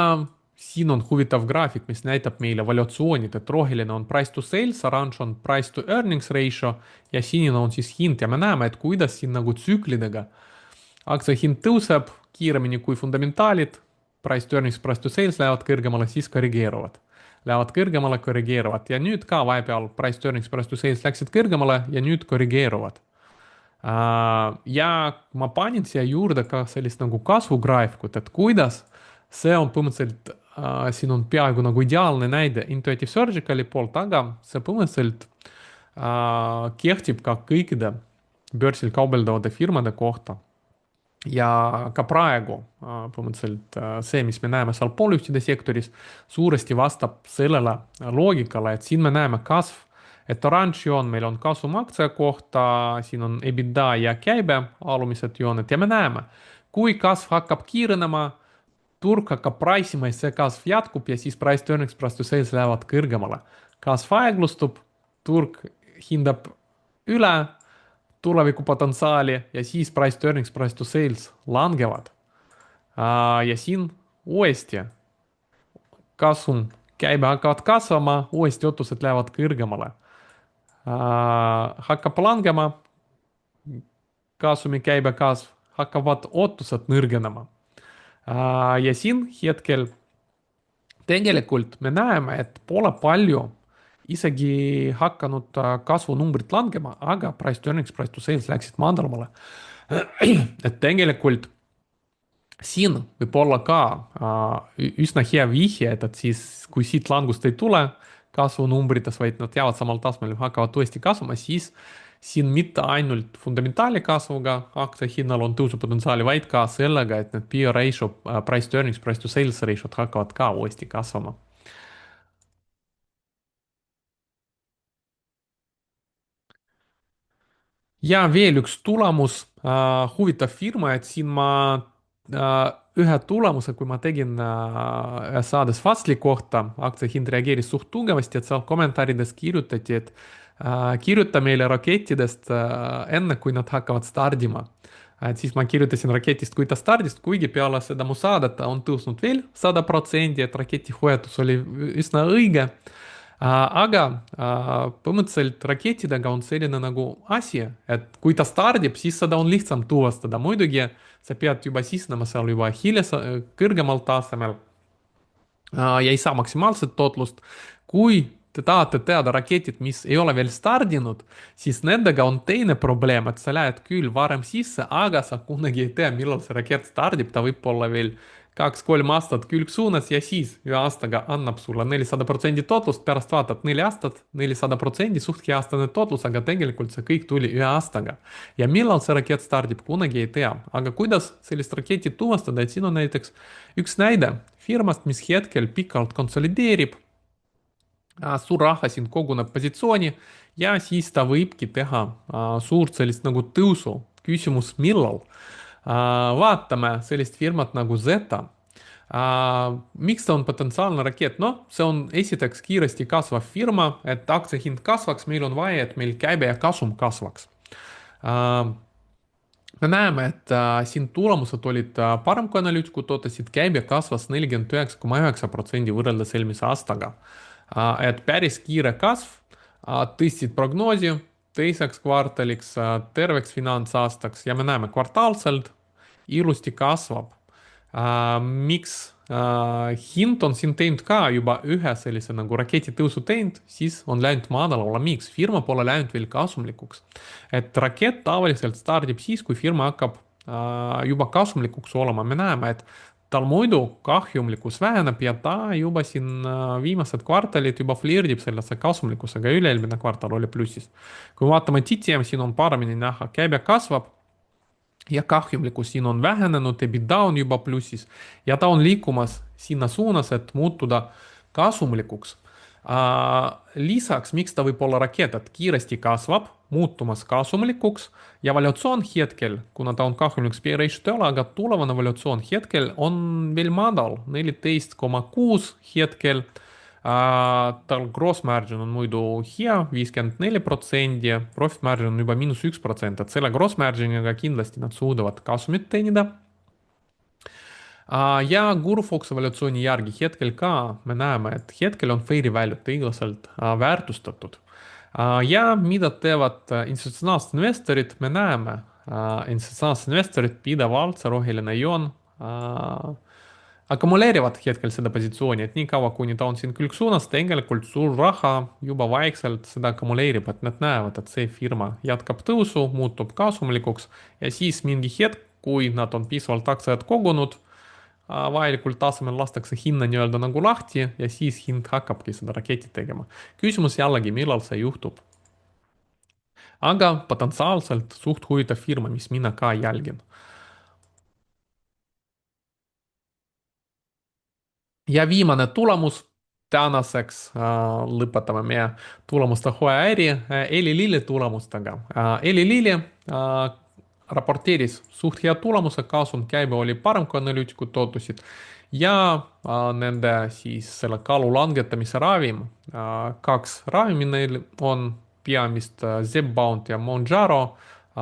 siin on huvitav graafik, mis näitab meile valuatsioonid, et roheline on price to sales, oranž on price to earnings ratio ja sinine on siis hind ja me näeme, et kuidas siin nagu tsüklidega aktsia hind tõuseb kiiremini kui fundamentaalid, price to earnings, price to sales lähevad kõrgemale, siis korrigeeruvad. Lähevad kõrgemale, korrigeeruvad ja nüüd ka vahepeal price to earnings, price to sales läksid kõrgemale ja nüüd korrigeeruvad. Ja ma panin siia juurde ka sellist nagu kasvugraafikut, et kuidas see on põhimõtteliselt, siin on peaaegu nagu ideaalne näide Intuitive Surgicali poolt, aga see põhimõtteliselt kehtib ka kõikide börsil kaubeldavate firmade kohta. Ja ka praegu põhimõtteliselt see, mis me näeme seal pooljuhtide sektoris, suuresti vastab sellele loogikale, et siin me näeme kasv, et oranž joon meil on kasum aktsia kohta, siin on EBITDA ja käibe alumised jooned ja me näeme, kui kasv hakkab kiirenema, turg hakkab price ima ja see kasv jätkub ja siis price to earnings, price to sales lähevad kõrgemale. Kasv aeglustub, turg hindab üle tulevikupotentsiaali ja siis price to earnings, price to sales langevad. Ja siin uuesti kasum, käibe hakkavad kasvama, uuesti ootused lähevad kõrgemale. Hakkab langema, kasumi käibe kasv, hakkavad ootused nõrgenema. Ja siin hetkel tegelikult me näeme, et pole palju isegi hakanud kasvunumbrid langema, aga price to earnings, price to sales läksid madalamale. Et tegelikult siin võib olla ka üsna hea vihje, et siis kui siit langust ei tule kasvunumbrites, vaid nad jäävad samal tasemel, hakkavad tõesti kasvama, siis siin mitte ainult fundamentaali kasvuga aktsia hinnal on tõusupotentsiaali, vaid ka sellega, et need PE ratio, price to earnings, price to sales ratio'd hakkavad ka uuesti kasvama. Ja veel üks tulemus, huvitav firma, et siin ma ühe tulemuse, kui ma tegin ühes saades Fastly kohta, aktsia hind reageeris suht tugevasti, et seal kommentaarides kirjutati, et kirjuta meile rakettidest enne, kui nad hakkavad stardima. Et siis ma kirjutasin raketist, kui ta stardis, kuigi peale seda mu saadet ta on tõusnud veel 100%, et raketi hoiatus oli üsna õige. Aga põhimõtteliselt rakettidega on selline nagu asi, et kui ta stardib, siis seda on lihtsam tuvastada. Muidugi sa pead juba sisenema seal juba kõrgemal tasemel ja ei saa maksimaalset tootlust. Kui te tahate teada raketid, mis ei ole veel stardinud, siis nendega on teine probleem, et sa lähed küll varem sisse, aga sa kunagi ei tea, millal see rakett stardib, ta võib olla veel 2-3 aastat külgsuunas ja siis ühe aastaga annab sulle 400% tootlust, pärast vaatad 4 aastat, 400% suht hea aastane tootlus, aga tegelikult see kõik tuli ühe aastaga. Ja millal see rakett stardib, kunagi ei tea. Aga kuidas sellist raketti tuvastada, et siin on näiteks üks näide firmast, mis hetkel pikalt konsolideerib, suur raha siin koguneb positsiooni ja siis ta võibki teha suurt sellist nagu tõusu. Küsimus, millal? Vaatame sellist firmat nagu Zeta. Miks ta on potentsiaalne rakett? No, see on esiteks kiiresti kasvav firma, et aktsia hind kasvaks, meil on vaja, et meil käibe ja kasum kasvaks. Me näeme, et siin tulemused olid parem kui analüütikud ootasid, käibe kasvas 49,9% võrreldes eelmise aastaga. Et päris kiire kasv, tõstsid prognoosi teiseks kvartaliks, terveks finantsaastaks ja me näeme kvartaalselt ilusti kasvab. Miks hind on siin teinud ka juba ühe sellise nagu raketi tõusu teinud, siis on läinud madalale. Miks? Firma pole läinud veel kasumlikuks. Et rakett tavaliselt stardib siis, kui firma hakkab juba kasumlikuks olema. Me näeme, et tal muidu kahjumlikkus väheneb ja ta juba siin viimased kvartalid juba flirdib sellesse kasumlikkusega, üle-eelmine kvartal oli plussis. Kui vaatame TTM, siin on paremini näha, käibe kasvab ja kahjumlikkus siin on vähenenud, EBITDA on juba plussis ja ta on liikumas sinna suunas, et muutuda kasumlikuks. Lisaks, miks ta võib olla rakett, et kiiresti kasvab, muutumas kasumlikuks ja valuatsioon hetkel, kuna ta on kahjumlik, PE ratio ei ole, aga tulevane valuatsioon hetkel on veel madal, 14,6 hetkel. Tal gross margin on muidu hea, 54%, profit margin on juba -1%, et selle gross margin'iga kindlasti nad suudavad kasumit teenida. Ja Gurufox evaluatsiooni järgi hetkel ka me näeme, et hetkel on fair value't õiglaselt väärtustatud. Ja mida teevad institutsionaalsed investorid, me näeme, institutsionaalsed investorid pidevalt, see roheline joon, akumuleerivad hetkel seda positsiooni, et niikaua, kuni ta on siin külgsuunas, tegelikult suur raha juba vaikselt seda akumuleerib, et nad näevad, et see firma jätkab tõusu, muutub kasumlikuks ja siis mingi hetk, kui nad on piisavalt aktsiaid kogunud, vajalikul tasemel lastakse hinna nii-öelda nagu lahti ja siis hind hakkabki seda raketti tegema. Küsimus jällegi, millal see juhtub. Aga potentsiaalselt suht huvitav firma, mis mina ka jälgin. Ja viimane tulemus tänaseks lõpetame meie tulemuste hooaja Eli Lilli tulemustega. Eli Lilli raporteeris suht hea tulemuse, kasum, käive oli parem kui analüütikud ootasid ja nende siis selle kaalu langetamise ravim, kaks ravimi neil on peamist, Zepbound ja Monjaro.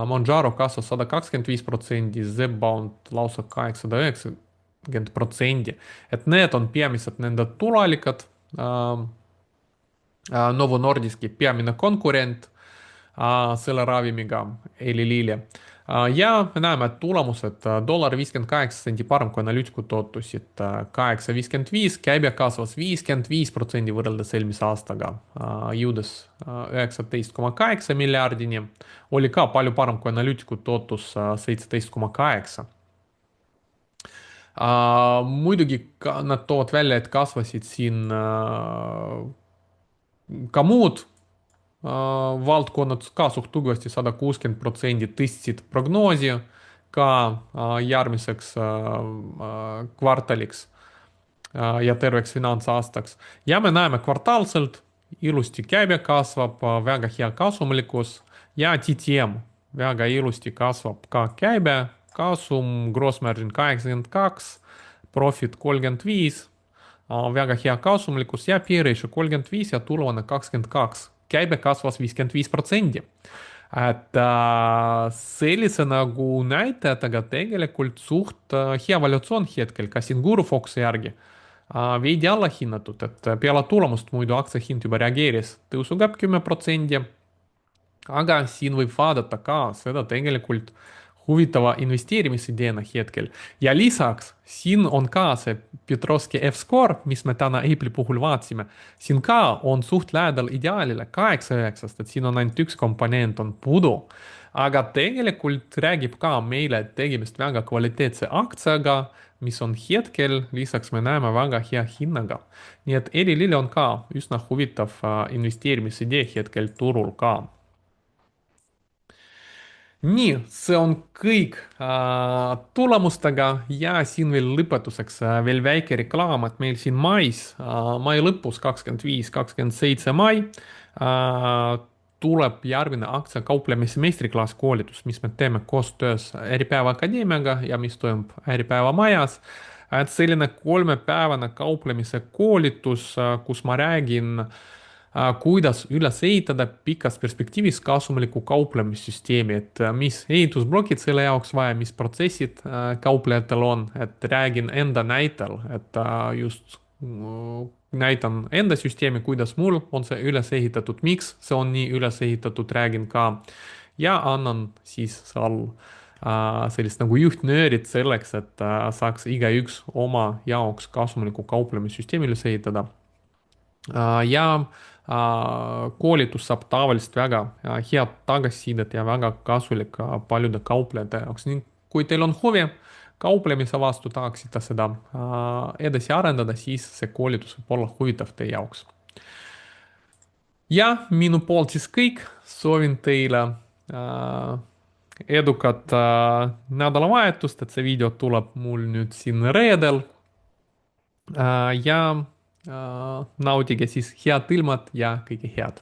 Monjaro kasvas 125%, Zepbound lausa 890%. Et need on peamiselt nende tuluallikad. Novo Nordiski peamine konkurent selle ravimiga, Eli Lilly. Ja me näeme, et tulemused $1.58 parem kui analüütikud ootasid, 8.55, käibe kasvas 55% võrreldes eelmise aastaga, jõudes 19,8 miljardini. Oli ka palju parem kui analüütikud ootus, 17,8. Muidugi nad toovad välja, et kasvasid siin ka muud valdkonnad ka suht tugevasti, 160% tõstsid prognoosi ka järgmiseks kvartaliks ja terveks finantsaastaks. Ja me näeme kvartaalselt, ilusti käibe kasvab, väga hea kasumlikkus ja TTM väga ilusti kasvab ka käibe, kasum, gross margin 82, profit 35, väga hea kasumlikkus ja P-ratio 35 ja tulumine 22. Käibe kasvas 55%. Et sellise nagu näitajatega tegelikult suht hea valuatsioon hetkel, ka siin Gurufoxi järgi veidi allahinnatud, et peale tulemust muidu aktsiahind juba reageeris tõusuga 10%. Aga siin võib vaadata ka seda tegelikult huvitava investeerimisideena hetkel. Ja lisaks siin on ka see Petrovski F-score, mis me täna Apple'i puhul vaatasime. Siin ka on suht lähedal ideaalile 8-9, et siin on ainult üks komponent on puudu. Aga tegelikult räägib ka meile tegemist väga kvaliteetse aktsiaga, mis on hetkel, lisaks me näeme väga hea hinnaga. Nii et Eli Lilly on ka üsna huvitav investeerimisidee hetkel turul ka. Nii, see on kõik tulemustega ja siin veel lõpetuseks veel väike reklaam, et meil siin mai lõpus, 25-27 mai, tuleb järgmine aktsiakauplemise meistriklass koolitus, mis me teeme koostöös Äripäeva Akadeemiaga ja mis toimub Äripäeva majas. Et selline 3-päevane kauplemise koolitus, kus ma räägin kuidas üles ehitada pikas perspektiivis kasumlikku kauplemissüsteemi, et mis ehitusblokid selle jaoks vaja, mis protsessid kauplejatel on, et räägin enda näitel, et just näitan enda süsteemi, kuidas mul on see üles ehitatud, miks see on nii üles ehitatud, räägin ka ja annan siis seal sellist nagu juhtnöörid selleks, et saaks igaüks oma jaoks kasumlikku kauplemissüsteemi üles ehitada. Ja koolitus saab tavaliselt väga head tagasisidet ja väga kasulik paljude kauplejate jaoks. Ning kui teil on huvi kauplemise vastu, tahaksite seda edasi arendada, siis see koolitus võib olla huvitav teie jaoks. Ja minu poolt siis kõik. Soovin teile edukat nädalavahetust, et see video tuleb mul nüüd siin reedel. Ja nautige siis head ilmad ja kõike head.